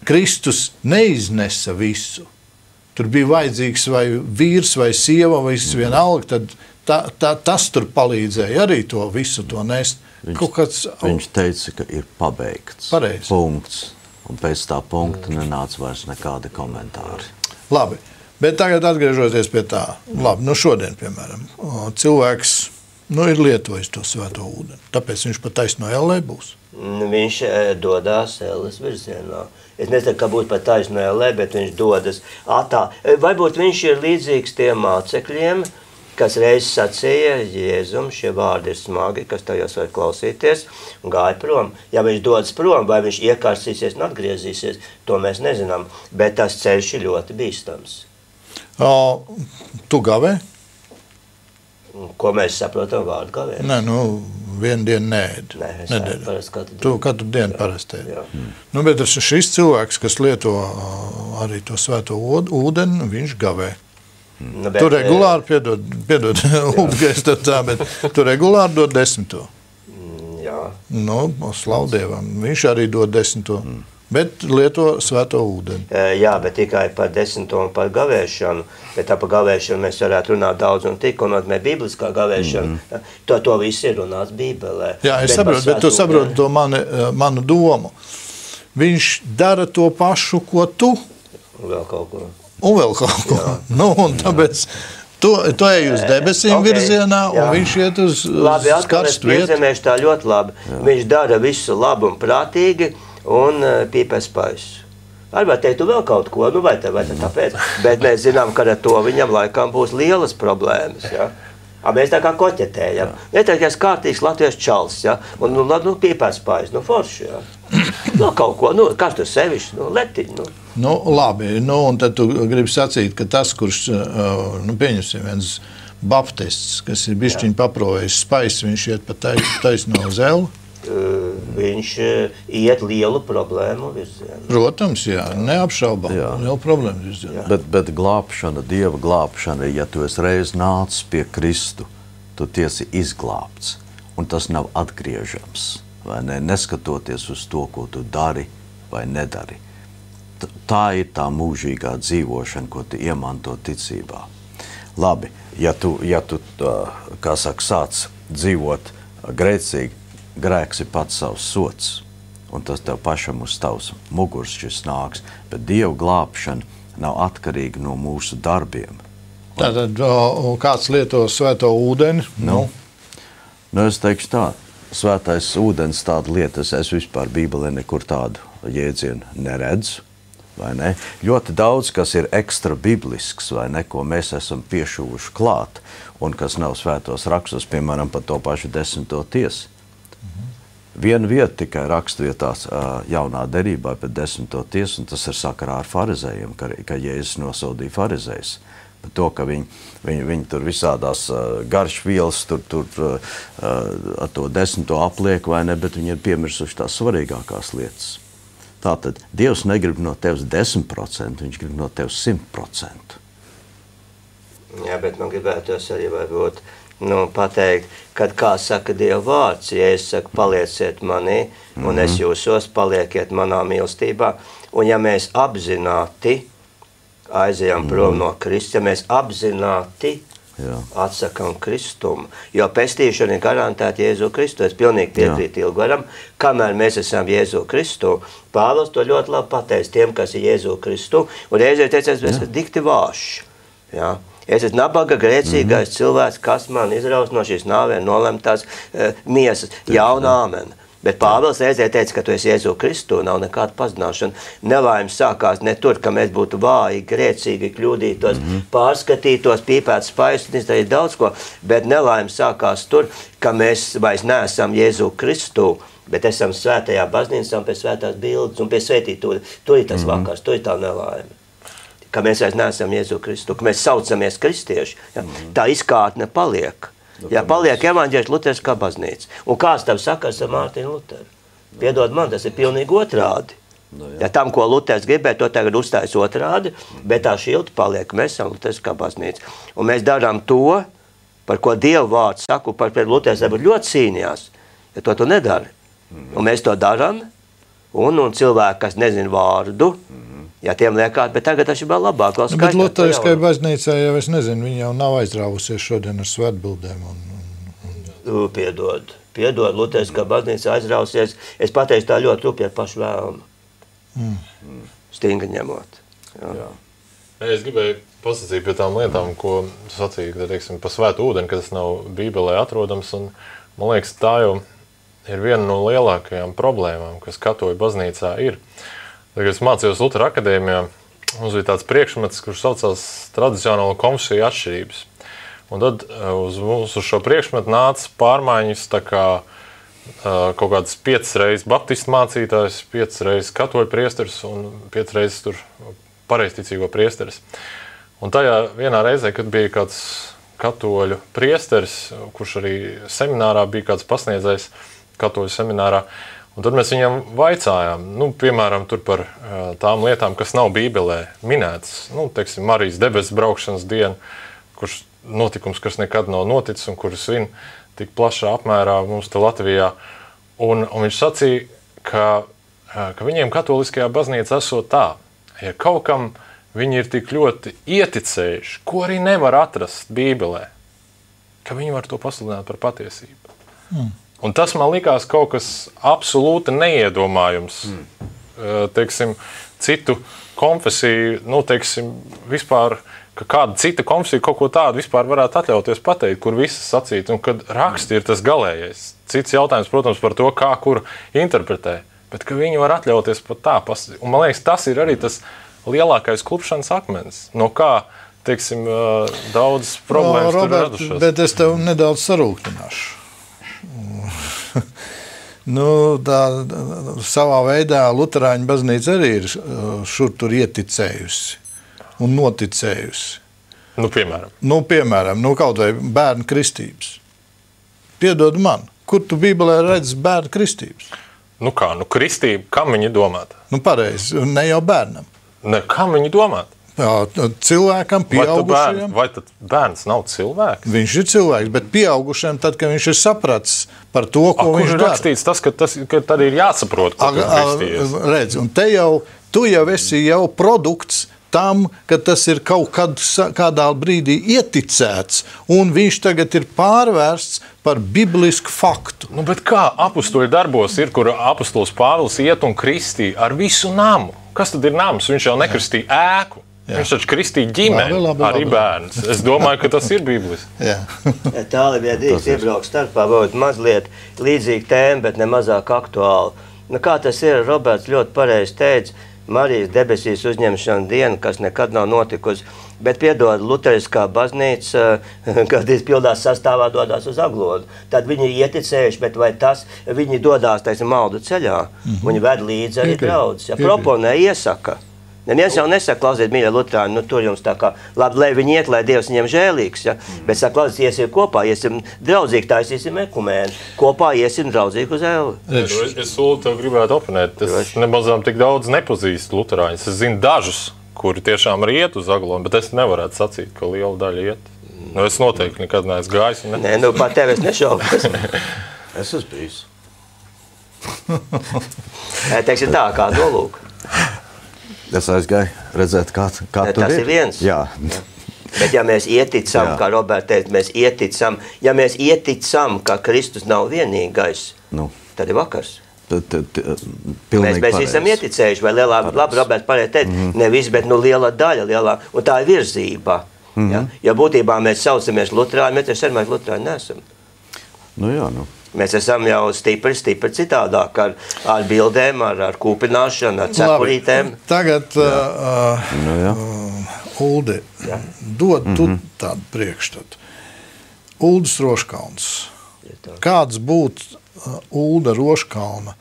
Kristus neiznesa visu. Tur bija vajadzīgs vai vīrs vai sieva vai viss vienalga, tad tas tur palīdzēja arī to visu to nest. Viņš teica, ka ir pabeigts. Pareizi. Punkts. Un pēc tā punkta nenāca vairs nekādi komentāri. Labi, bet tagad atgriežoties pie tā. Labi, šodien, piemēram, cilvēks ir lietojis to svēto ūdeni. Tāpēc viņš pat taisno ellē būs. Viņš dodās elles virzienā. Es nezinu, kā būtu pat taisno ellē, bet viņš dodas attā. Varbūt viņš ir līdzīgs tiem mācekļiem, kas reiz sacīja, Jēzum, šie vārdi ir smagi, kas tajos var klausīties, un gāja prom. Ja viņš dodas prom, vai viņš iekārsīsies un atgriezīsies, to mēs nezinām, bet tas ceļš ir ļoti bīstams. Tu gavē? Ko mēs saprotam vārdu gavē? Nē, vienu dienu neēd. Nē, es parasti katru dienu. Tu katru dienu parasti ēd. Bet šis cilvēks, kas lieto arī to svēto ūdeni, viņš gavē. Tu regulāri, piedod, Ugdgais tā, bet tu regulāri dod 10. Jā. Slavu Dievam. Viņš arī dod 10. Bet lieto svēto ūdeni. Jā, bet tikai par 10. un par gavēšanu. Bet tā par gavēšanu mēs varētu runāt daudz un tik, un bibliskā gavēšana. To viss ir runāts Bībelē. Jā, es saprotu, bet tu saproti to manu domu. Viņš dara to pašu, ko tu. Vēl kaut ko. Un vēl kaut ko. Un tāpēc tu ej uz debesīm virzienā, un viņš iet uz skarstu vietu. Piezemēšu tā ļoti labi. Viņš dara visu labu un prātīgi, un pīpēs paisu. Varbūt teikt, tu vēl kaut ko, vai tāpēc, bet mēs zinām, ka ar to viņam laikam būs lielas problēmas, ja? Mēs tā kā koķetējam. Ieteikies kārtīgs latviešu čals, ja? Un pīpēs paisu, forši, ja? Kaut ko, kas tu sevišķi, letiņi, Labi, un tad tu gribi sacīt, ka tas, kurš, pieņemsim viens baptists, kas ir bišķiņ paprovējis spaisu, viņš iet pa taisno zelu? Viņš iet lielu problēmu virzienā. Protams, jā, neapšaubām, lielu problēmu virzienā. Bet glābšana, Dieva glābšana, ja tu esi reiz nācis pie Kristu, tu tiesi izglābts, un tas nav atgriežams, vai ne, neskatoties uz to, ko tu dari vai nedari. Tā ir tā mūžīgā dzīvošana, ko tu iemanto ticībā. Labi, ja tu kā saka, sāc dzīvot grēcīgi, grēks ir pats savs sots, un tas tev pašam uz tavs muguras šis nāks, bet Dieva glābšana nav atkarīga no mūsu darbiem. Tātad kāds lieto svēto ūdeni? Es teikšu tā, svētais ūdens tāda lieta, es vispār Bībelē nekur tādu jēdzienu neredzu, vai ne? Ļoti daudz, kas ir ekstra biblisks, vai ne, ko mēs esam piešuvuši klāt, un kas nav svētos rakstos, piemēram, par to pašu 10. tiesu. Viena vieta tikai rakstvietās jaunā derībā pēc 10. tiesu, un tas ir sakarā ar farizējiem, ka Jēzus nosodīja farizējus. Bet to, ka viņi tur visādās garšvielas ar to 10. apliek, vai ne, bet viņi ir piemirsuši tās svarīgākās lietas. Tātad Dievs negrib no tevis 10%, viņš grib no tevis 100%. Jā, bet man gribētos arī varbūt pateikt, kad kā saka Dieva vārds, ja es saku, palieciet manī, un es jūsos, palieciet manā mīlestībā, un ja mēs apzināti aizejam prom no Kristus, ja mēs apzināti atsakam Kristumu, jo pestīšana ir garantēta Jēzu Kristu, es pilnīgi piekrītu Ilgaram, kamēr mēs esam Jēzu Kristu, Pāvils to ļoti labi pateica tiem, kas ir Jēzu Kristu, un reizē teica, es esmu dikti vāšs, jā. Es esmu nabaga, grēcīgais cilvēks, kas man izraus no šīs nāvēm nolemtās miesas. Jauna āmen. Bet Pāvils reizē teica, ka tu esi Jēzu Kristu, nav nekāda pazināšana. Nelaimes sākās ne tur, ka mēs būtu vāji, grēcīgi, kļūdītos, pārskatītos, pīpēt spaisu, izdarīt daudz ko, bet nelaimes sākās tur, ka mēs vairs neesam Jēzu Kristu, bet esam svētajā baznīcā pie svētās bildes un pie svētītūra. Tur ir tas vakars, tur ir tā nelaime. Ka mēs vairs neesam Jēzu Kristu, ka mēs saucamies kristieši, ja? Tā izkārtne paliek. Ja paliek evaņģēļa luteriskā baznīca. Un kāds tev sakars ar Mārtiņu Luteru? Piedod man, tas ir pilnīgi otrādi. Ja tam, ko Luters gribēja, to tagad uzstājas otrādi, bet tā šilti paliek, mēs esam luteriskā baznīca. Un mēs darām to, par ko Dieva vārds saku, par Luters varbūt ļoti cīnījās, ja to tu nedari. Un mēs to darām, un cilvēki, kas nezin vārdu, ja tiem liekāt, bet tagad tas ir vēl labāk. Bet luteriskai baznīcai jau es nezinu, viņi jau nav aizrāvusies šodien ar svētbildēm. Piedod, luteriskā baznīca aizrāvusies. Es pateicu tā ļoti rupi ar pašu vēlmu. Stingi ņemot. Jā. Es gribēju pasacīt pie tām lietām, ko tu sacīji, teiksim, par svētu ūdeni, ka tas nav Bībelē atrodams. Un, man liekas, tā jau ir viena no lielākajām problēmām, kas katoļu baznīcā ir. Kad es mācījos Lutera akadēmijā, mums bija tāds priekšmets, kurš saucās tradicionālo konfesiju atšķirības. Un tad uz šo priekšmetu nāca pārmaiņas tā kā kaut kādas 5 reizes baptistu mācītājs, 5 reizes katoļu priesteris un 5 reizes tur pareizticīgo priesteris. Un tajā vienā reizē, kad bija kāds katoļu priesteris, kurš arī seminārā bija kāds pasniedzējs katoļu seminārā, un tad mēs viņam vaicājām, piemēram, tur par tām lietām, kas nav Bībelē minētas, teiksim, Marijas debesu braukšanas diena, kurš notikums, kas nekad nav noticis un kurus svin tik plašā apmērā mums te Latvijā. Un viņš sacīja, ka viņiem katoliskajā baznīcā esot tā, ja kaut kam viņi ir tik ļoti ieticējuši, ko arī nevar atrast Bībelē, ka viņi var to pasludināt par patiesību. Un tas man likās kaut kas absolūti neiedomājums. Teiksim, citu konfesiju, vispār, ka kāda cita konfesija kaut ko tādu vispār varētu atļauties pateikt, kur visas sacīt, un kad raksti ir tas galējais. Cits jautājums, protams, par to, kā kur interpretē, bet ka viņi var atļauties pat tā. Un man liekas, tas ir arī tas lielākais klupšanas akmens, no kā, teiksim, daudz problēmas tur ir radušās. Bet es tev nedaudz sarūktināšu. Savā veidā Luterāņu baznīca arī ir šur tur ieticējusi un noticējusi. Piemēram, kaut vai bērnu kristības. Piedod man, kur tu Bībelē redzi bērnu kristības? Kristība, kam viņi domāta? Pareizi, ne jau bērnam. Kam viņi domāta? Jā, cilvēkam, pieaugušajam. Vai tad bērns nav cilvēks? Viņš ir cilvēks, bet pieaugušajam, tad, kad viņš ir sapratis par to, ko viņš dara. Kur ir rakstīts tas, ka tad ir jāsaprot, ko tu kristījies? Redz, un tu jau esi produkts tam, ka tas ir kādā brīdī ieticēts, un viņš tagad ir pārvērsts par biblisku faktu. Bet kā apustuļu darbos ir, kur apustulis Pāvils iet un kristīja ar visu namu? Kas tad ir nams? Viņš jau nekristīja ēku. Jā. Viņš taču kristīja ģimeni, arī bērns. Es domāju, ka tas ir bibliski. Tālāk, ja drīkst iebraukt starpā, varbūt mazliet līdzīga tēma, bet ne mazāk aktuāla. Kā tas ir, Roberts ļoti pareizi teica, Marijas debesīs uzņemšana diena, kas nekad nav notikusi, bet piedod, luteriskā baznīca, kad izpildās sastāvā dodās uz Aglodu. Tad viņi ir ieticējuši, bet vai tas, viņi dodās, maldu ceļā, viņi ved līdzi arī draudzes. Ja proponē, iesaka. Neviens jau nesaka, klausiet, mīļie luterāņi, tur jums tā kā, labi, lai viņi iet, lai Dievs viņiem žēlīgs, ja? Bet saka, klausiet, iesim kopā, iesim draudzīgi, taisīsim ekumēnu, kopā iesim draudzīgi uz Elli. Es tev gribētu oponēt, es nemazām tik daudz nepazīstu luterāņus, es zinu dažus, kuri tiešām ir iet uz Aglonu, bet es nevarētu sacīt, ka liela daļa iet. Es noteikti nekad neesmu gājis. Nē, par tevi es nešaubos. Es esmu bijis. Teiksim tā, kā nolūk. Es aizgāju redzēt, kā tur ir. Tas ir viens. Jā. Bet ja mēs ieticam, kā Roberts teica, mēs ieticam, ka Kristus nav vienīgais, tad ir vakars. Mēs esam ieticējuši, vai labi, Roberts pareizi teica, ne viss, bet liela daļa, un tā ir virzība. Ja būtībā mēs saucamies luterāņi, mēs vienmēr luterāņi neesam. Mēs esam jau stipri citādāk ar bildēm, ar kūpināšanu, ar cepurītēm. Tagad, Uldi, dod tu tādu priekšstatu. Uldis Roškalns. Kāds būtu Ulda Roškalna,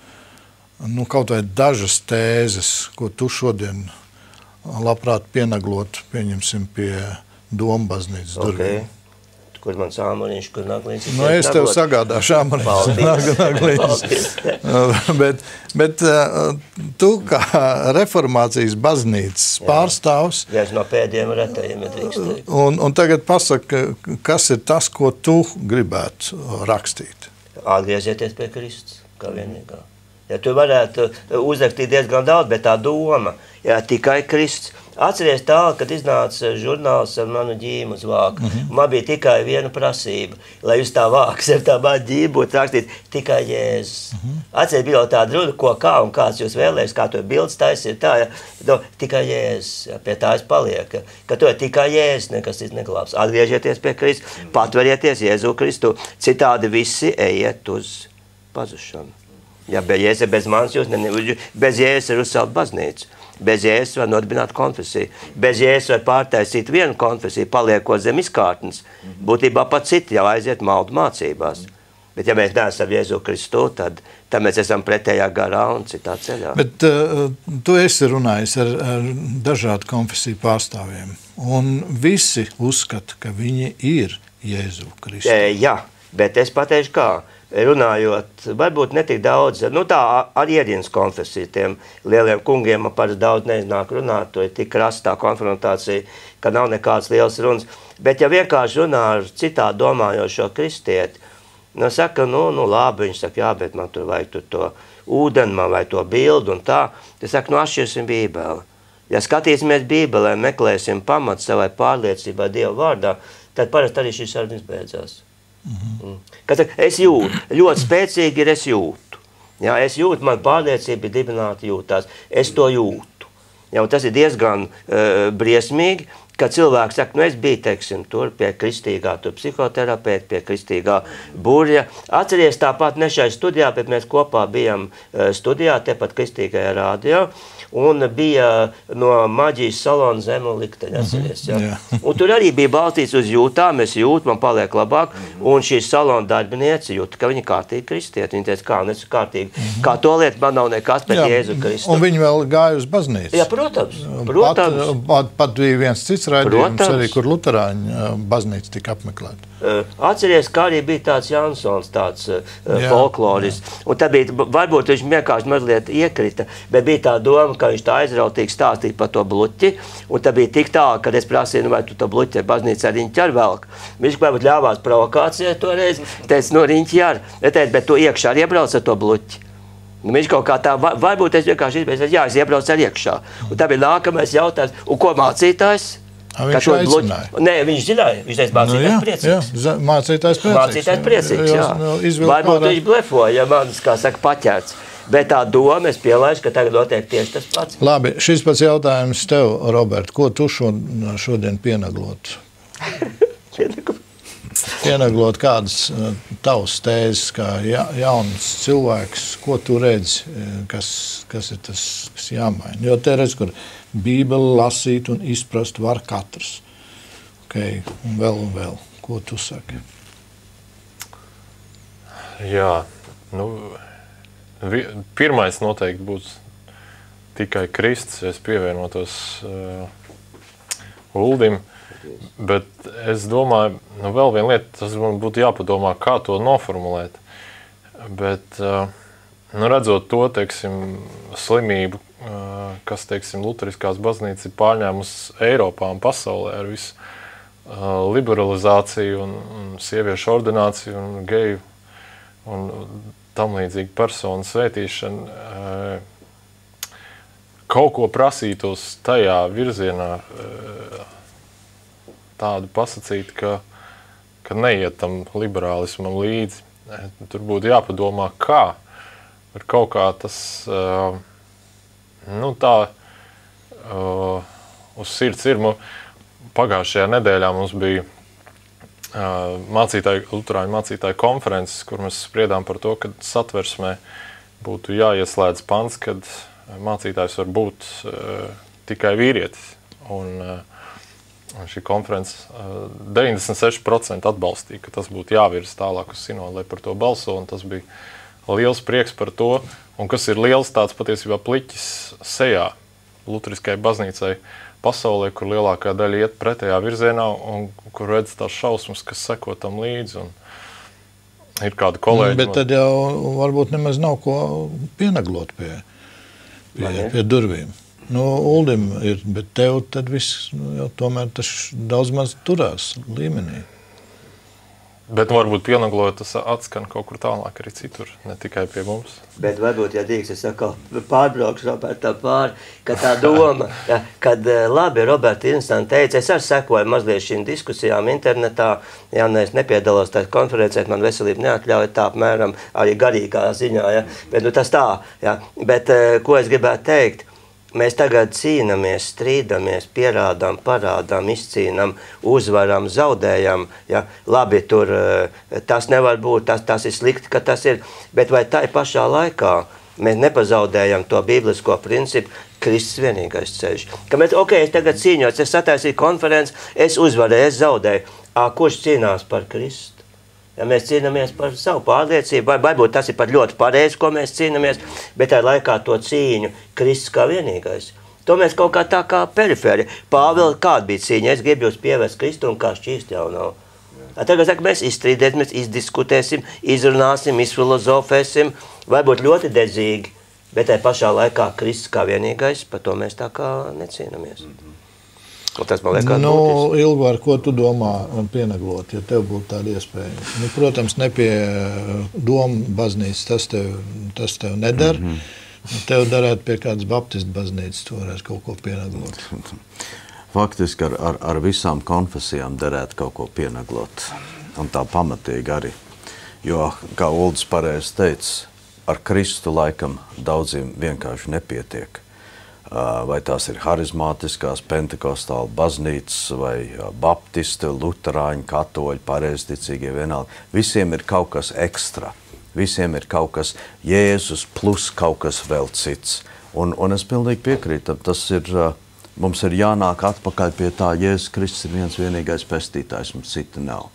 kaut vai dažas tēzes, ko tu šodien labprāt pienaglot, pieņemsim pie Doma baznīcas durvīm? Kur man sāmuriņš, kur naglīns. Es tev sagādāšu naglīns. Bet tu kā reformācijas baznīcas pārstāvs. Viens no pēdējiem retajiem ir drīkstēji. Un tagad pasaka, kas ir tas, ko tu gribētu rakstīt? Atgriezieties pie Kristus, kā vienīgā. Ja tu varētu uzrakstīt diezgan daudz, bet tā doma, tikai Kristus. Atceries tālāk, kad iznāca žurnāls ar manu ģīmu uz vāku. Man bija tikai viena prasība, lai uz tā vākas ar tā manu ģīmu būtu rakstīt tikai Jēzus. Atceries, bija jau tāda runa, ko kā un kāds jūs vēlēs, kā to bildes taisīt, tā, tikai Jēzus, pie tā es palieku, ka to ir tikai Jēzus, nekas cits neglābs. Atgriežieties pie Kristus, patverieties Jēzu Kristu, citādi visi ejiet uz pazušanu. Ja bez Jēzus, bez manis jūs, bez Jēzus ir uzcelt baznīcu. Bez Jēzus var nodibināt konfesiju. Bez Jēzus var pārtaisīt vienu konfesiju, paliekot zem izkārtnes. Būtībā pat citi jau aiziet maldu mācībās. Bet ja mēs neesam Jēzu Kristu, tad mēs esam pretējā garā un citā ceļā. Bet tu esi runājis ar dažādu konfesiju pārstāvjiem, un visi uzskata, ka viņi ir Jēzu Kristu. Jā, bet es pateikšu kā. Runājot, varbūt netik daudz, tā ar iedienas konfesiju, tiem lieliem kungiem man parasti daudz neiznāk runāt, to ir tik krasta konfrontācija, ka nav nekāds liels runas. Bet ja vienkārši runā ar citā domājošo kristieti, saka, labi, viņš saka, jā, bet man tur vajag to ūdeni, man vajag to bildu un tā. Es saku, atšķirsim Bībeli. Ja skatīsimies Bībelē, meklēsim pamatu savai pārliecībai Dieva vārdā, tad parasti arī šīs sarunas beidzās. Es jūtu, ļoti spēcīgi ir es jūtu. Jā, es jūtu, man pārliecība ir dibināta jūtās. Es to jūtu. Jā, tas ir diezgan briesmīgi, ka cilvēks saka, es biju, teiksim, tur pie kristīgā, tur psihoterapeita, pie kristīgā burja. Atceries tāpat ne šai studijā, bet mēs kopā bijām studijā, tepat kristīgajā radio. Un bija no maģijas salona zemu likteņa, atceries, jā. Un tur arī bija balstīts uz jūtām, es jūtu, man paliek labāk, un šī salona darbinieci jūta, ka viņi kārtīgi kristieti. Viņi teica, kā, nesu kārtīgi, kā to lietu man nav nekas pēc Jēzu Kristu. Un viņi vēl gāja uz baznīcu. Jā, protams. Pat bija viens cits raidījums, arī, kur luterāņu baznīca tika apmeklēta. Atceries, kā arī bija tāds Jansons, tāds folkloris. Un tad bija, varbūt viņš vienkārši mazliet iekrita, bet bija tā doma, ka viņš tā aizrautīgi stāstīja par to bluķi. Un tad bija tik tā, kad es prasīju, vai tu to bluķi baznīcā riņķi ar velk. Viņš varbūt ļāvās provokācijai toreiz. Teica, riņķi ar. Bet tu iekšā arī iebrauc ar to bluķi. Viņš kaut kā tā, varbūt es vienkārši izbeidzēju, jā, es iebraucu ar iekšā. Un tad bija nākamais jautājums, un ko mācītājs? Viņš aicināja. Nē, viņš zināja. Viņš teica, mācītājs priecīgs. Jā, mācītājs priecīgs, jā. Varbūt viņš blefoja, ja manis, kā saka, paķērts. Bet tā doma, es pielaišu, ka tagad notiek tieši tas pats. Labi, šis pats jautājums tev, Robert. Ko tu šodien pienaglot? Pienaglot kādas tavas tēzes, kā jauns cilvēks, ko tu redzi, kas ir tas, kas jāmaina? Jo te redz, kur Bībeli lasīt un izprast var katrs. Okay. Un vēl. Ko tu saki? Jā, pirmais noteikti būs tikai Kristus, es pievienotos Uldim, bet es domāju, vēl viena lieta, tas man būtu jāpadomā, kā to noformulēt, bet redzot to, teiksim, slimību, kas, teiksim, luteriskās baznīcas ir pārņēmusi Eiropā un pasaulē ar visu liberalizāciju un sieviešu ordināciju un geju un tam līdzīgi personu svētīšanu, kaut ko prasītos tajā virzienā tādu pasacīt, ka neiet tam liberālismam līdzi. Tur būtu jāpadomā, kā. Ir kaut kā tas, uz sirds ir. Pagājušajā nedēļā mums bija luterāņu mācītāju konferences, kur mēs spriedām par to, ka satversmē būtu jāieslēdz pants, kad mācītājs var būt tikai vīrietis. Un šī konference 96% atbalstīja, ka tas būtu jāvirz tālāk uz sinodu, lai par to balso, un tas bija liels prieks par to, un kas ir liels tāds patiesībā pliķis sejā luteriskajai baznīcai pasaulē, kur lielākā daļa iet pretējā virzienā un kur redz tās šausmas, kas seko tam līdzi. Un ir kādi kolēģi. Bet tad jau varbūt nemaz nav ko pienaglot pie durvīm. Uldim ir, bet tev tad viss jau tomēr tas daudz maz turās līmenī. Bet varbūt pienaglojot, tas atskan kaut kur tālāk arī citur, ne tikai pie mums. Bet varbūt, ja dīgs, es atkal pārbraukšu Robertam pāri, ka tā doma, kad labi, Roberta interesanti teica, es arī sekoju mazliet šīm diskusijām internetā, ja es nepiedalos tajā konferencē, man veselība neatļauj tā apmēram arī garīgā ziņā, ja? Bet tas tā, ja? Bet ko es gribētu teikt? Mēs tagad cīnamies, strīdamies, pierādām, parādām, izcīnam, uzvaram, zaudējam. Ja? Labi, tur tas nevar būt, tas ir slikti, ka tas ir. Bet vai tai pašā laikā Mēs nepazaudējam to bībelisko principu, Kristus vienīgais ceļš. Ka mēs, es tagad cīņos, es sataisīju konferenci, es uzvarēju, es zaudēju. Kurš cīnās par Kristu? Ja mēs cīnāmies par savu pārliecību, vai varbūt tas ir par ļoti pareizi, ko mēs cīnāmies, bet tā laikā to cīņu Kristus kā vienīgais. To mēs kaut kā perifēri. Pāvela, kāda bija cīņa? Es gribu jūs pievērst Kristu un kā šķīst jau nav. Tagad saka, mēs izstrīdēsim, mēs izdiskutēsim, izrunāsim, izfilozofēsim, varbūt ļoti dedzīgi, bet tai pašā laikā Kristus kā vienīgais, par to mēs tā kā necīnamies. Un tas man liekas būtiski. Ilvar, ko tu domā pieneglot, ja tev būtu tāda iespēja? Protams, ne pie Doma baznīcas, tas tev nedara. Tev darētu pie kādas baptistu baznīcas, tu varētu kaut ko pieneglot. Faktiski ar visām konfesijām derētu kaut ko pieneglot, un tā pamatīgi arī. Jo, kā Uldis pareizi teica, ar Kristu laikam daudziem vienkārši nepietiek. Vai tās ir harizmātiskās, pentekostāla baznīcas, vai baptisti, luterāņi, katoļi, pareizticīgie vienalga. Visiem ir kaut kas ekstra. Visiem ir kaut kas Jēzus plus kaut kas vēl cits. Un es pilnīgi piekrītu, tas ir... Mums ir jānāk atpakaļ pie tā, Jēzus Kristus ir viens vienīgais pestītājs, mums cita nav.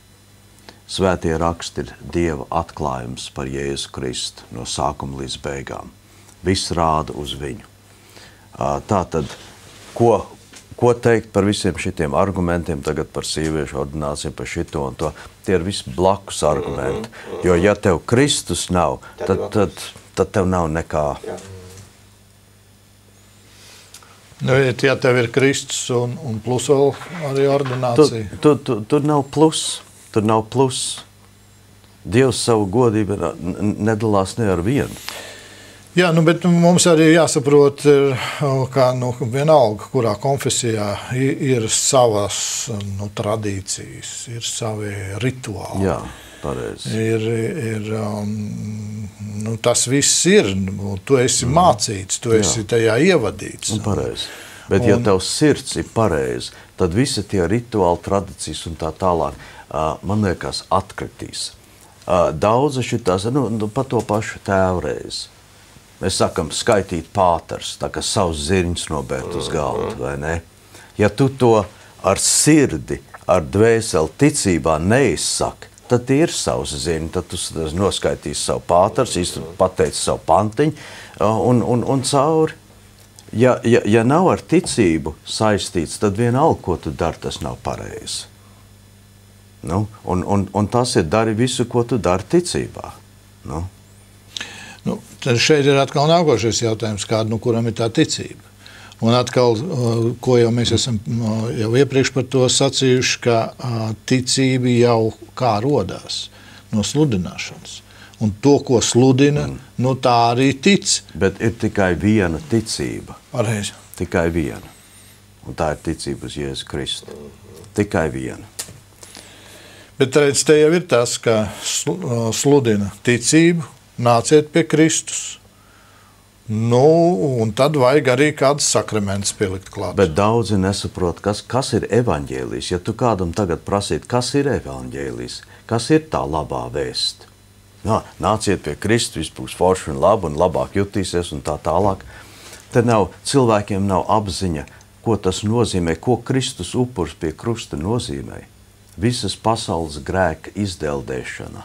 Svētie raksti ir Dieva atklājums par Jēzu Kristu no sākuma līdz beigām. Viss rāda uz viņu. Tātad, ko teikt par visiem šitiem argumentiem, tagad par sieviešu ordināciju, par šito un to, tie ir visi blakus argumenti. Jo ja tev Kristus nav, tad tev nav nekā. Ja tev ir Kristus un plus vēl arī ordinācija. Tur nav plus. Tur nav plus. Dievs savu godību nedalās ne ar vienu. Jā, bet mums arī jāsaprot, ka vienalga, kurā konfesijā ir savas tradīcijas, ir savi rituāli. Jā, pareizi. Tas viss ir. Tu esi mācīts, tu esi tajā ievadīts. Pareizi. Bet ja tev sirds ir pareizi, tad visi tie rituāli, tradīcijas un tā tālāk, man liekas, atkritīs. Daudzi šitās, pa to pašu tēvreizi. Mēs sakam, skaitīt pāters, tā kā savus zirņus nobērt uz galdu, vai ne? Ja tu to ar sirdi, ar dvēseli ticībā neizsaki, tad ir savs zirņi, tad tu noskaitīsi savu pāters, pateici savu pantiņu un cauri. Ja nav ar ticību saistīts, tad vienalga, ko tu dari, tas nav pareizi. Un tas ir dari visu, ko tu dari ticībā. Tad šeit ir atkal nākošais jautājums, kuram ir tā ticība. Un atkal, ko jau mēs esam jau iepriekš par to sacījuši, ka ticība jau kā rodās no sludināšanas. Un to, ko sludina, tā arī tic. Bet ir tikai viena ticība. Pareizi. Tikai viena. Un tā ir ticība uz Jēzu Kristu. Tikai viena. Bet redz, te jau ir tas, ka sludina ticību, nāciet pie Kristus. Un tad vajag arī kādas sakramentus pielikt klāt. Bet daudzi nesaprot, kas ir evaņģēlijs. Ja tu kādam tagad prasīt, kas ir evaņģēlijs, kas ir tā labā vēsts? Nāciet pie Kristus, viss būs forši un labi, un labāk jutīsies un tā tālāk. Tad cilvēkiem nav apziņa, ko tas nozīmē, ko Kristus upurs pie krusta nozīmē. Visas pasaules grēka izdeldēšana.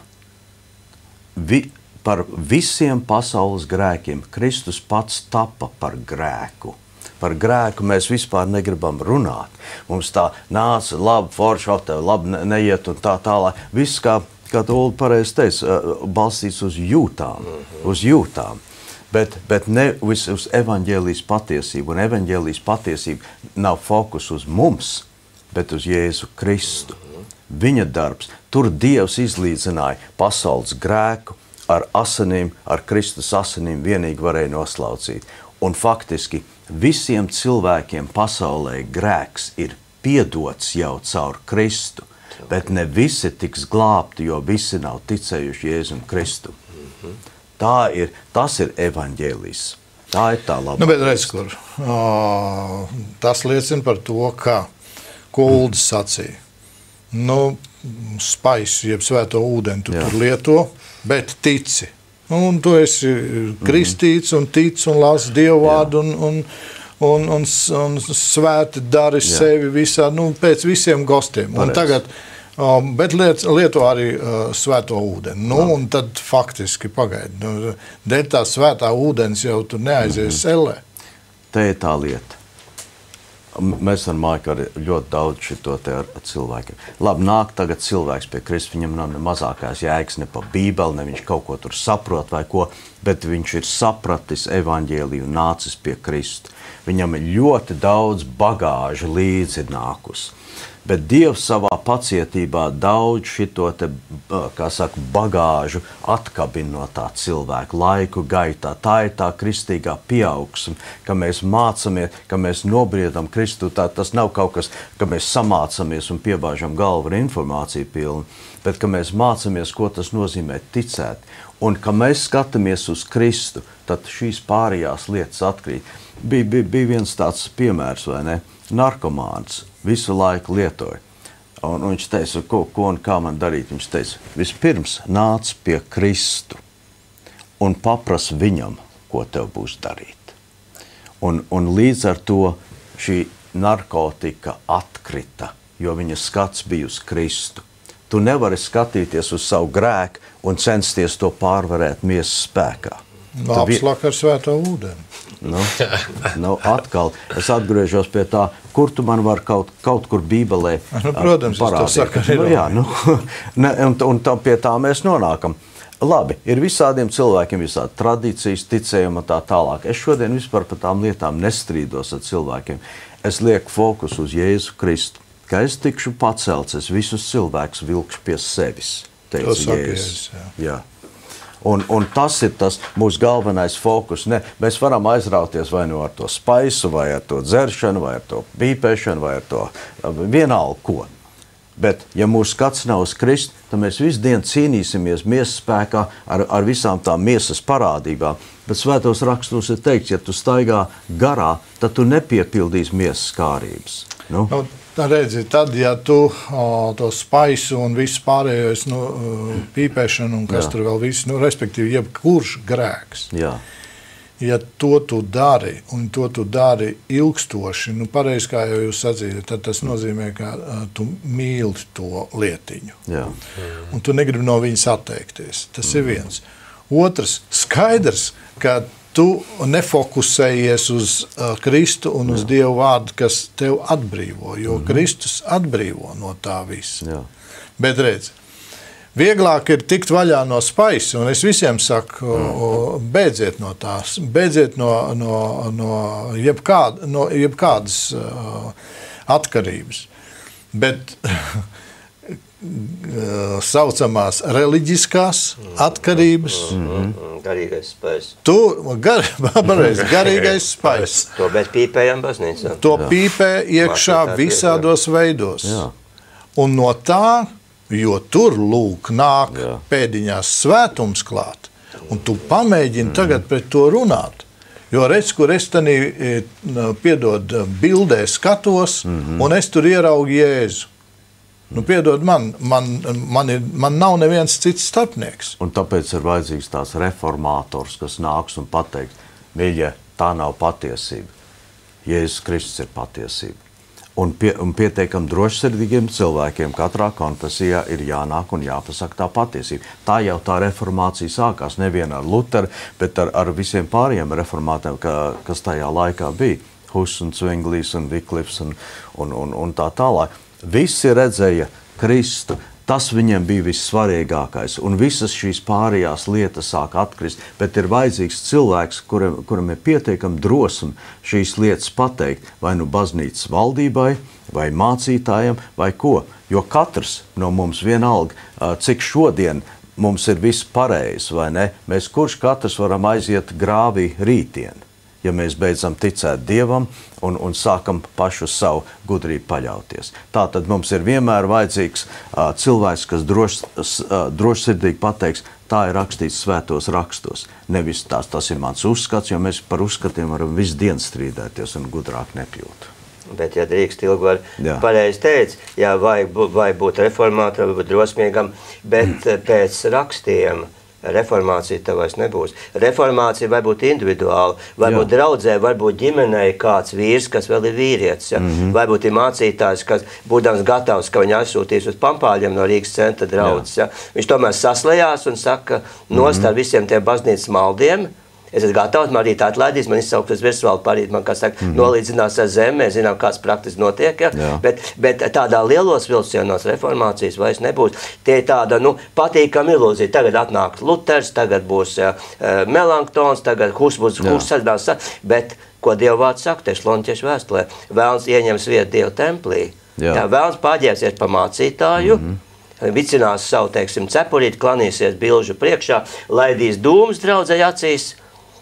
Par visiem pasaules grēkiem Kristus pats tapa par grēku. Par grēku mēs vispār negribam runāt. Mums tā nāca, labi, forši, labi, neiet un tā tālāk. Viss, kā tu Ulu pareizi teica, balstīts uz jūtām. Bet nevis uz evaņģēlijas patiesību. Un evaņģēlijas patiesība nav fokus uz mums, bet uz Jēzu Kristu. Viņa darbs. Tur Dievs izlīdzināja pasaules grēku ar asinīm, ar Kristus asinīm vienīgi varēja noslaucīt. Un faktiski visiem cilvēkiem pasaulē grēks ir piedots jau caur Kristu, bet ne visi tiks glābti, jo visi nav ticējuši Jēzum Kristu. Tas ir evaņģēlijs. Tā ir tā labā. Bet redz, kur tas liecina par to, ko Uldis sacīja. Spaisu, jeb svēto ūdeni tu tur lieto, bet tici. Un tu esi kristīts un tic un lasi Dievu vārdu un svēti dari sevi visā, pēc visiem gostiem. Un tagad, bet lieto arī svēto ūdeni. Un tad faktiski pagaidi. Dēļ tā svētā ūdens jau tu neaizies sellē. Te ir tā lieta. Mēs ar Maiku arī ļoti daudz šito te ar cilvēkiem. Labi, nāk tagad cilvēks pie Kristus, viņam nav ne mazākās jēgas ne pa Bībeli, ne viņš kaut ko tur saprot vai ko, bet viņš ir sapratis evaņģēliju un nācis pie Kristu. Viņam ir ļoti daudz bagāžu līdzi nākus. Bet Dievs savā pacietībā daudz šito te, bagāžu atkabina no tā cilvēka laiku gaitā. Tā ir tā kristīgā pieaugsme, ka mēs mācamies, ka mēs nobriedam Kristu. Tas nav kaut kas, ka mēs samācamies un piebāžam galvu ar informāciju pilnu, bet ka mēs mācamies, ko tas nozīmē ticēt. Un ka mēs skatāmies uz Kristu, tad šīs pārējās lietas atkrīt. Bija viens tāds piemērs, vai ne? Narkomāns visu laiku lietoja. Un viņš teica, ko un kā man darīt. Viņš teica, vispirms nāc pie Kristu un paprasi viņam, ko tev būs darīt. Un līdz ar to šī narkotika atkrita, jo viņa skats bija uz Kristu. Tu nevari skatīties uz savu grēku un censties to pārvarēt miesas spēkā. Apslāk ar svēto ūdeni. Atkal es atgriežos pie tā, kur tu man var kaut kur Bībelē protams, parādīt. Un pie tā mēs nonākam. Labi, ir visādiem cilvēkiem visādi tradīcijas, ticējuma tā tālāk. Es šodien vispār par tām lietām nestrīdos ar cilvēkiem. Es lieku fokusu uz Jēzu Kristu. Ka es tikšu pacelts, es visus cilvēkus vilkšu pie sevis. To saka Jēzus, jā. Un tas ir tas mūsu galvenais fokus. Mēs varam aizrauties vai nu ar to spaisu, vai ar to dzeršanu, vai ar to pīpēšanu, vai ar to vienalga ko. Bet, ja mūsu skats nav uz Kristu, tad mēs visu dienu cīnīsimies miesas spēkā ar visām tām miesas parādībām. Bet svētos rakstos ir teikts, ja tu staigā garā, tad tu nepiepildīsi miesas kārības. Redzi, tad, ja tu to spaisu un visu pārējos pīpēšanu un kas tur vēl viss, respektīvi, jebkurš grēks. Jā. Ja to tu dari un to tu dari ilgstoši, pareizi kā jau jūs sacījāt, tad tas nozīmē, ka tu mīli to lietiņu. Jā. Un tu negribi no viņas atteikties. Tas ir viens. Otrs, skaidrs, ka tu nefokusējies uz Kristu un uz Dievu vārdu, kas tev atbrīvo, jo Kristus atbrīvo no tā visa. Jā. Bet redz, vieglāk ir tikt vaļā no spaisa, un es visiem saku, beidziet no tās, beidziet no jebkādas atkarības. Bet saucamās reliģiskās atkarības. Garīgais spaiss. Garīgais spaiss. To bet pīpējam baznīcā. To pīpē iekšā visādos veidos. Jā. Un no tā, jo tur lūk nāk pēdiņās svētums klāt, un tu pamēģini tagad pret to runāt. Jo redz, kur es tanī, piedod, bildē skatos, un es tur ieraugu Jēzu. Piedod man nav neviens cits starpnieks. Un tāpēc ir vajadzīgs tās reformātors, kas nāks un pateiks, mīļie, tā nav patiesība. Jēzus Kristus ir patiesība. Un pietiekam drošsirdīgiem cilvēkiem katrā konfesijā ir jānāk un jāpasaka tā patiesība. Tā jau tā reformācija sākās nevien ar Luteru, bet ar visiem pārējiem reformātiem, kas tajā laikā bija. Huss un Zwinglijs un Viklifs un tā tālāk. Visi redzēja Kristu, tas viņiem bija vissvarīgākais, un visas šīs pārējās lietas sāk atkrist, bet ir vajadzīgs cilvēks, kuram ir pietiekami drosme šīs lietas pateikt, vai nu baznīcas valdībai, vai mācītājiem, vai ko, jo katrs no mums vienalga, cik šodien mums ir viss pareizi, vai ne, mēs kurš katrs varam aiziet grāvī rītdien. Ja mēs beidzam ticēt Dievam un sākam pašu savu gudrību paļauties. Tātad mums ir vienmēr vajadzīgs cilvēks, kas drošsirdīgi pateiks, tā ir rakstīts svētos rakstos. Nevis tas ir mans uzskats, jo mēs par uzskatiem varam visu dienu strīdēties un gudrāk nekļūt. Bet, ja drīkst Ilgvar pareizi teica, vai būt reformātoram, vai būt drosmīgam, bet pēc rakstiem reformācija tev vairs nebūs. Reformācija var būt individuāla, varbūt draudzē, varbūt ģimenei kāds vīrs, kas vēl ir vīrietis. Ja? Varbūt ir mācītājs, kas būdams gatavs, ka viņi aizsūtīs uz Pampāļiem no Rīgas centra draudzes. Ja? Viņš tomēr saslējās un saka, nost ar visiem tiem baznīcas maldiem. Es esmu gatavs, man arī tā atlaidīs, man izsaukt uz virsvaldu parīt, man, kā saka, nolīdzinās ar zemi, mēs zinām, kāds praktiski notiek, ja? Bet tādā lielos vilcienos reformācijas vairs nebūs. Tie ir tāda, patīkama ilūzija. Tagad atnāk Luters, tagad būs Melanktons, tagad Hus būs Hus, bet, ko Dieva vārds saka, Tesaloņķiešu vēstulē, vēlns ieņems vietu Dieva templī. Jā, vēlns pārģērsies pa mācītāju, vicinās savu, teiksim, cepurīti, klanīsies bilžu priekšā, laidīs dūmus draudzei acīs,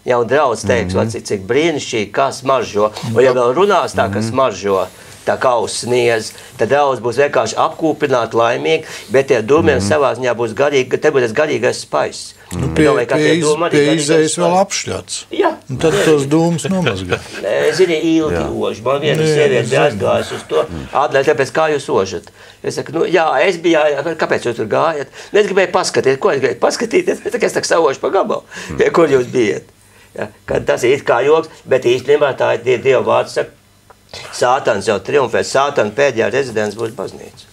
jau draudz teiks, cik brīnišķīgi, kā smaržo. Un ja vēl runās tā, ka smaržo, tā kā uzsniedz, tad draudz būs vienkārši apkūpināt laimīgi, bet tie dūmiem savā ziņā būs garīgi, te būs garīgais spaiss. Pie izējas vēl apšļats. Jā. Un tad tos dūmus nomazgā. Zini, ilgi oži. Man viena sieviete bija aizgājusi uz to. Ādlē, tāpēc kā jūs ožat? Es saku, es biju, kāpēc jūs tur gājat? Es gribēju paskatīt, ko es gribēju paskatīties? Es tā saužu pa gabalu, kur jūs bijat. Ja, kad tas ir kā joks, bet īstenībā tā ir Dieva vārds saka, Sātans jau triumfē, Sātana pēdējā rezidents būs baznīca.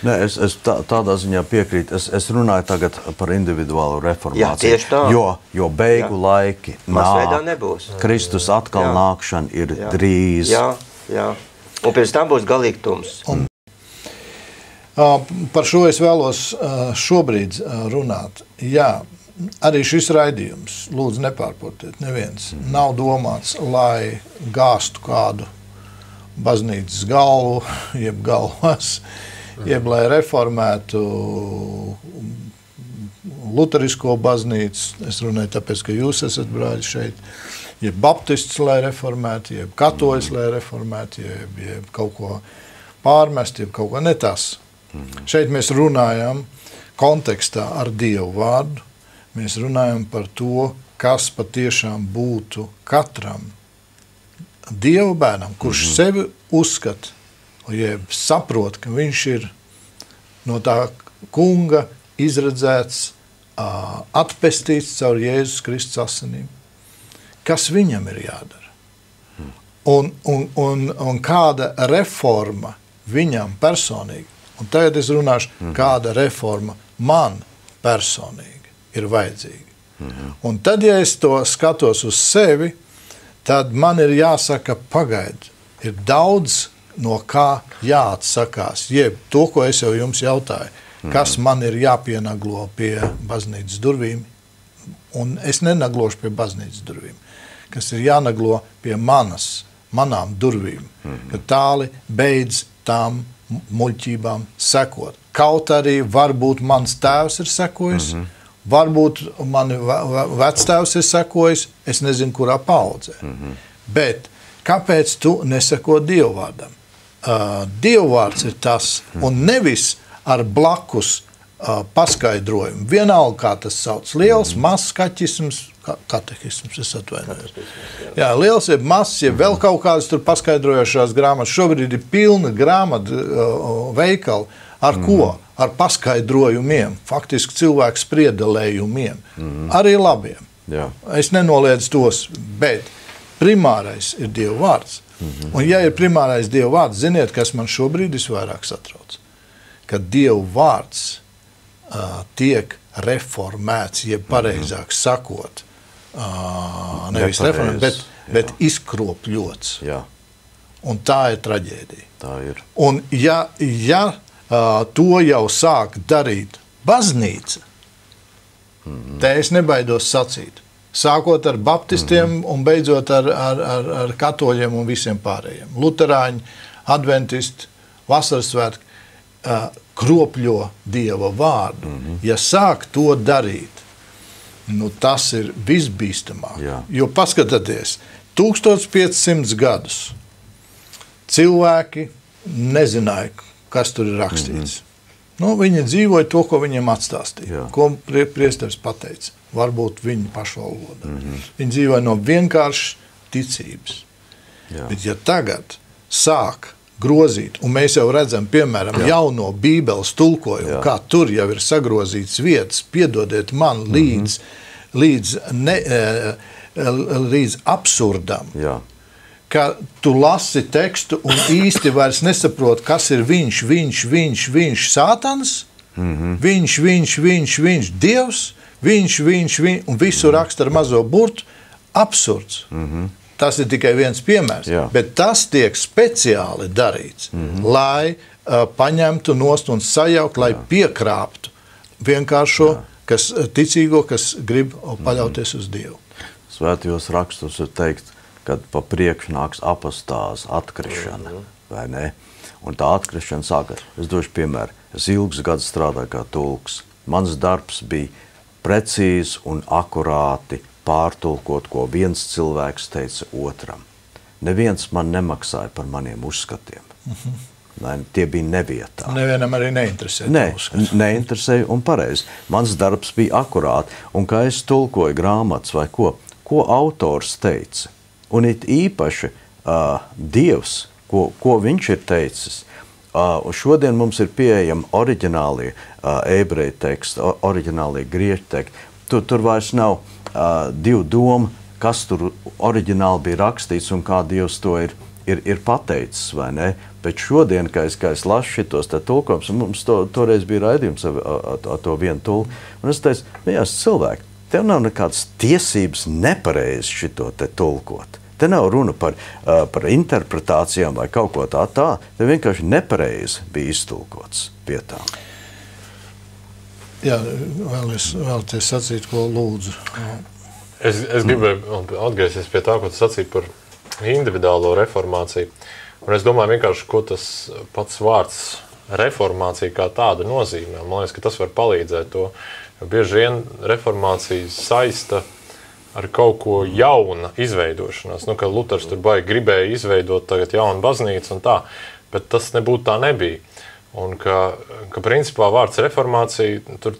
Nē, es tādā ziņā piekrītu. Es runāju tagad par individuālu reformāciju. Jā, tieši tā. Jo beigu laiki masveidā nebūs. Kristus atkal nākšana ir drīz. Jā. Un pēc tam būs galīgi tums. Par šo es vēlos šobrīd runāt. Jā. Arī šis raidījums, lūdzu nepārprotiet, neviens nav domāts, lai gāstu kādu baznīcas galvu, jeb galvas, jeb lai reformētu luterisko baznīcu, es runāju tāpēc, ka jūs esat brāļi šeit, jeb baptists, lai reformētu, jeb katoļs, lai reformētu, jeb kaut ko pārmest, jeb kaut ko netas. Šeit mēs runājam kontekstā ar Dievu vārdu. Mēs runājam par to, kas patiešām būtu katram Dieva bērnam, kurš sevi uzskata, jeb saprot, ka viņš ir no tā kunga izredzēts, atpestīts caur Jēzus Kristus asinīm. Kas viņam ir jādara? Un kāda reforma viņam personīgi, un tagad es runāšu, kāda reforma man personīgi ir vajadzīga. Un tad, ja es to skatos uz sevi, tad man ir jāsaka pagaidi. Ir daudz no kā jāatsakās. Jeb to, ko es jau jums jautāju, kas man ir jāpienaglo pie baznīcas durvīm, un es nenaglošu pie baznīcas durvīm, kas ir jānaglo pie manām durvīm, ka tāli beidz tām muļķībām sekot. Kaut arī varbūt mans tēvs ir sekojis, varbūt mani vectēvs ir sekojis, es nezinu, kurā paudzē. Bet kāpēc tu neseko Dievu vārdam? Dievu vārds ir tas, un nevis ar blakus paskaidrojumu. Vienalga, kā tas sauc. Liels, mazs katehisms, es atvainojos. Jā, liels ir mazs, ja vēl kaut kādas tur paskaidrojošās grāmatas. Šobrīd ir pilna grāmatu veikali. Ar ko? Ar paskaidrojumiem, faktiski cilvēku spriedelējumiem, arī labiem. Jā. Es nenoliedzu tos, bet primārais ir Dieva vārds. Un ja ir primārais Dieva vārds, ziniet, kas man šobrīd visvairāk satrauc? Kad Dieva vārds tiek reformēts, jeb pareizāk sakot, nevis reformēts, bet izkropļots. Jā. Un tā ir traģēdija. Tā ir. Un ja to jau sāk darīt baznīca, te es nebaidos sacīt. Sākot ar baptistiem un beidzot ar katoļiem un visiem pārējiem. Luterāņi, adventisti, vasaras svētki kropļo Dieva vārdu. Ja sāk to darīt, tas ir visbīstamāk. Jā. Jo paskatieties, 1500 gadus cilvēki nezināja, kas tur ir rakstīts. Viņi dzīvoja to, ko viņiem atstāstīja, ko priesteris pateica. Varbūt viņa pašvalodā. Viņi dzīvoja no vienkāršas ticības. Jā. Bet ja tagad sāk grozīt. Un mēs jau redzam, piemēram, jauno Bībeles tulkojumu, kā tur jau ir sagrozīts vietas, piedodiet man līdz absurdam. Jā. Ka tu lasi tekstu un īsti vairs nesaproti, kas ir viņš, Sātans, viņš, Dievs, viņš, un visu raksta ar mazo burtu, absurds. Tas ir tikai viens piemērs, bet tas tiek speciāli darīts, lai paņemtu nost un sajaukt, lai piekrāptu vienkāršo ticīgo, kas grib paļauties uz Dievu. Svētajos rakstos ir teikt, kad pa priekšu nāks apostāze, atkrišana, vai ne? Un tā atkrišana sākas. Es došu piemēru. Es ilgus gadus strādāju kā tulks. Mans darbs bija precīzi un akurāti pārtulkot, ko viens cilvēks teica otram. Neviens man nemaksāja par maniem uzskatiem. Tie bija nevietā. Nevienam arī neinteresēja. Neinteresēja un pareizi. Mans darbs bija akurāti. Un kā es tulkoju grāmatas vai ko autors teica, un it īpaši Dievs, ko viņš ir teicis, un šodien mums ir pieejami oriģinālie ebreju teksti, oriģinālie grieķu teksti. Tur vairs nav divu domu, kas tur oriģināli bija rakstīts un kā Dievs to ir pateicis, vai ne? Bet šodien, kā es lasu šitos tulkojums, mums toreiz bija raidījums ar to vienu tulku, un es teicu, cilvēki, tev nav nekādas tiesības nepareizi šito te tulkot. Te nav runa par interpretācijām vai kaut ko tā. Te vienkārši nepareizi bija iztulkots pie tā. Jā, vēlaties sacīt, ko lūdzu. Es gribēju atgriezties pie tā, ko tu sacīji par individuālo reformāciju. Un es domāju vienkārši, ko tas pats vārds reformācija kā tāda nozīmē. Man liekas, ka tas var palīdzēt to. Jo bieži vien reformācija saista ar kaut ko jauna izveidošanās. Ka Luters tur gribēja izveidot tagad jaunu baznīcu un tā, bet tas nebūtu tā nebija. Un ka principā vārds reformācija, tur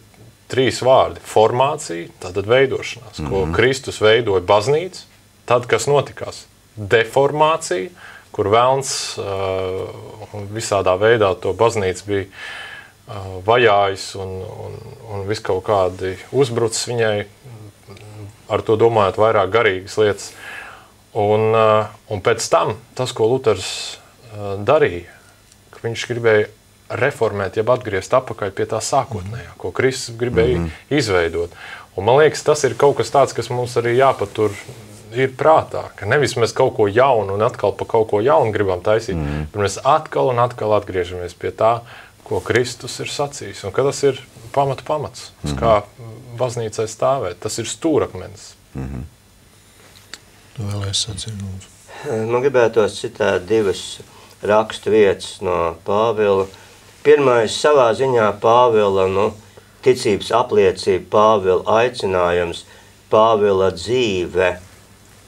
3 vārdi. Formācija, tātad veidošanās, ko Kristus veidoja baznīcu, tad, kas notikās. Deformācija, kur velns visādā veidā to baznīcu bija vajājis un viss kaut kādi uzbrucis viņai, ar to domājot vairāk garīgas lietas. Un pēc tam tas, ko Luters darīja, ka viņš gribēja reformēt, jeb atgriezt atpakaļ pie tā sākotnējā, ko Kristus gribēja izveidot. Un man liekas, tas ir kaut kas tāds, kas mums arī jāpatur ir prātā, ka nevis mēs kaut ko jaunu un atkal pa kaut ko jaunu gribam taisīt, bet mēs atkal un atkal atgriežamies pie tā, ko Kristus ir sacījis, un ka tas ir pamats, kā baznīcai stāvēt. Tas ir stūrakmenis. Tu vēlēs sacīt, lūdzu. Man gribētos citēt 2 rakstu vietas no Pāvila. Pirmais savā ziņā Pāvila, ticības apliecība, Pāvila aicinājums, Pāvila dzīve.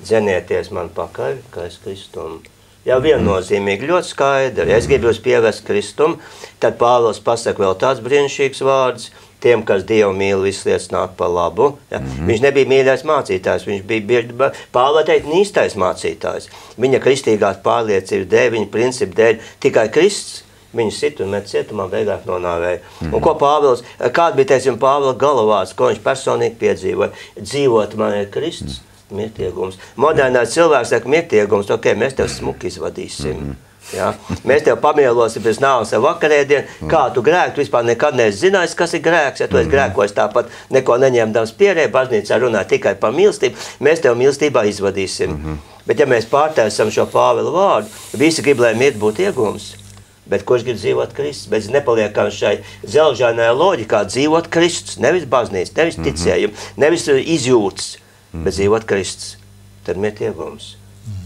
Dzenieties man pakaļ, kā es Kristum. Jau viennozīmīgi, ļoti skaidri. Ja es gribu jūs pievest Kristum, tad Pāvils pasaka vēl tāds brīnišķīgs vārds, tiem, kas Dievu mīl, visas lietas nāk par labu. Ja? Viņš nebija mīļais mācītājs, viņš bija Pāvila teikt īstais mācītājs. Viņa kristīgās pārliecības dēļ, viņa principu dēļ, tikai Kristus viņu sit un met cietumā, beigās nonāvēja. Un ko Pāvils, kāda bija, teiksim, Pāvila galavārds, ko viņš personīgi piedzīvoja? Dzīvot man ir Kristus. Mirtiegums. Modernais cilvēks saka, mirtiegums, ok, mēs tev smuki izvadīsim. Ja? Mēs tev pamielosim pēc nāves ar vakarēdienu, kā tu grēki, tu vispār nekad neesi zinājis, kas ir grēks, ja tu esi grēkojis tāpat neko neņemdams pierē, baznīcā runā tikai par mīlestību, mēs tev mīlestībā izvadīsim. Bet ja mēs pārtaisam šo Pāvila vārdu, visi grib, lai mirt būtu iegums. Bet kurš grib dzīvot Kristus? Bet nepaliekam šai zelžainajā loģikā dzīvot Kristus, nevis baznīca, nevis ticējumu, nevis izjūtas. Bet dzīvot Kristus, tad mirt iegums.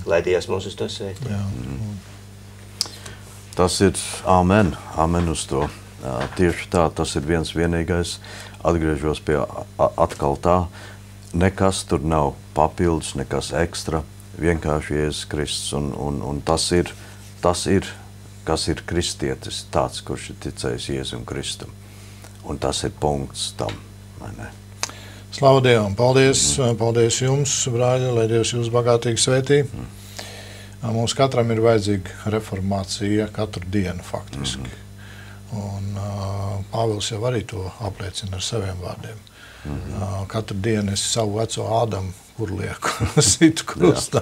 Lai Dievs mūs uz to sveitī. Tas ir amen uz to. Tieši tā, tas ir viens vienīgais. Atgriežos pie atkal tā. Nekas tur nav papildus, nekas ekstra. Vienkārši Jēzus Kristus. Un tas ir, kas ir kristietis, tāds, kurš ir ticējis Jēzum Kristum. Un tas ir punkts tam, vai ne? Slavu Dievam! Paldies jums, brāļi, lai Dievs jūs bagātīgi svētī. Mums katram ir vajadzīga reformācija katru dienu faktiski. Un Pāvils jau arī to apliecina ar saviem vārdiem. Katru dienu es savu veco Ādamu, kur lieku, situ krustā.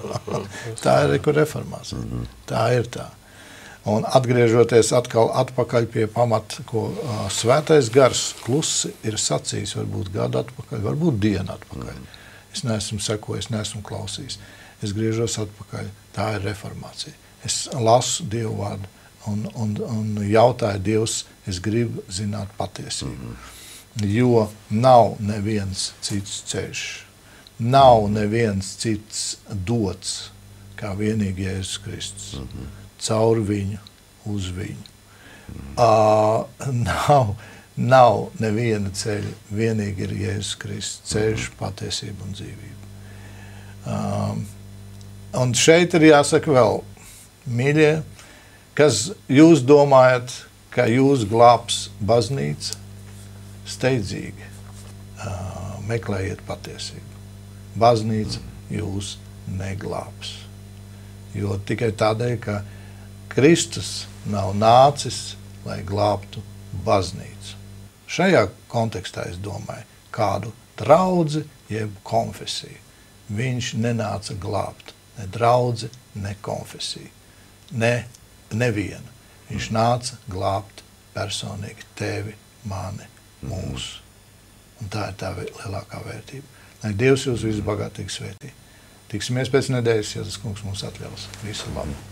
Tā ir reformācija. Tā ir tā. Un atgriežoties atpakaļ pie pamata, ko svētais gars klusi ir sacījis, varbūt gadu atpakaļ, varbūt dienu atpakaļ. Es neesmu sekojis, neesmu klausījis. Es griežos atpakaļ. Tā ir reformācija. Es lasu Dievu vārdu un jautāju Dievs, es gribu zināt patiesību. Jo nav neviens cits ceļš. Nav neviens cits dots, kā vienīgi Jēzus Kristus. Caur viņu, uz viņu. Nav neviena ceļa, vienīgi ir Jēzus Kristus, ceļš, patiesība un dzīvība. Un šeit ir jāsaka vēl, mīļie, kas jūs domājat, ka jūs glābs baznīca, steidzīgi meklējiet patiesību. Baznīca jūs neglābs. Jo tikai tādēļ, ka Kristus nav nācis, lai glābtu baznīcu. Šajā kontekstā es domāju, kādu draudzi jeb konfesiju. Viņš nenāca glābt ne draudzi, ne konfesiju. Nevienu. Viņš nāca glābt personīgi tevi, mani, mūsu. Un tā ir tā lielākā vērtība. Lai Dievs jūs visu bagātīgi svētī. Tiksimies pēc nedēļas, ja tas kungs mums atļaus. Visu labu.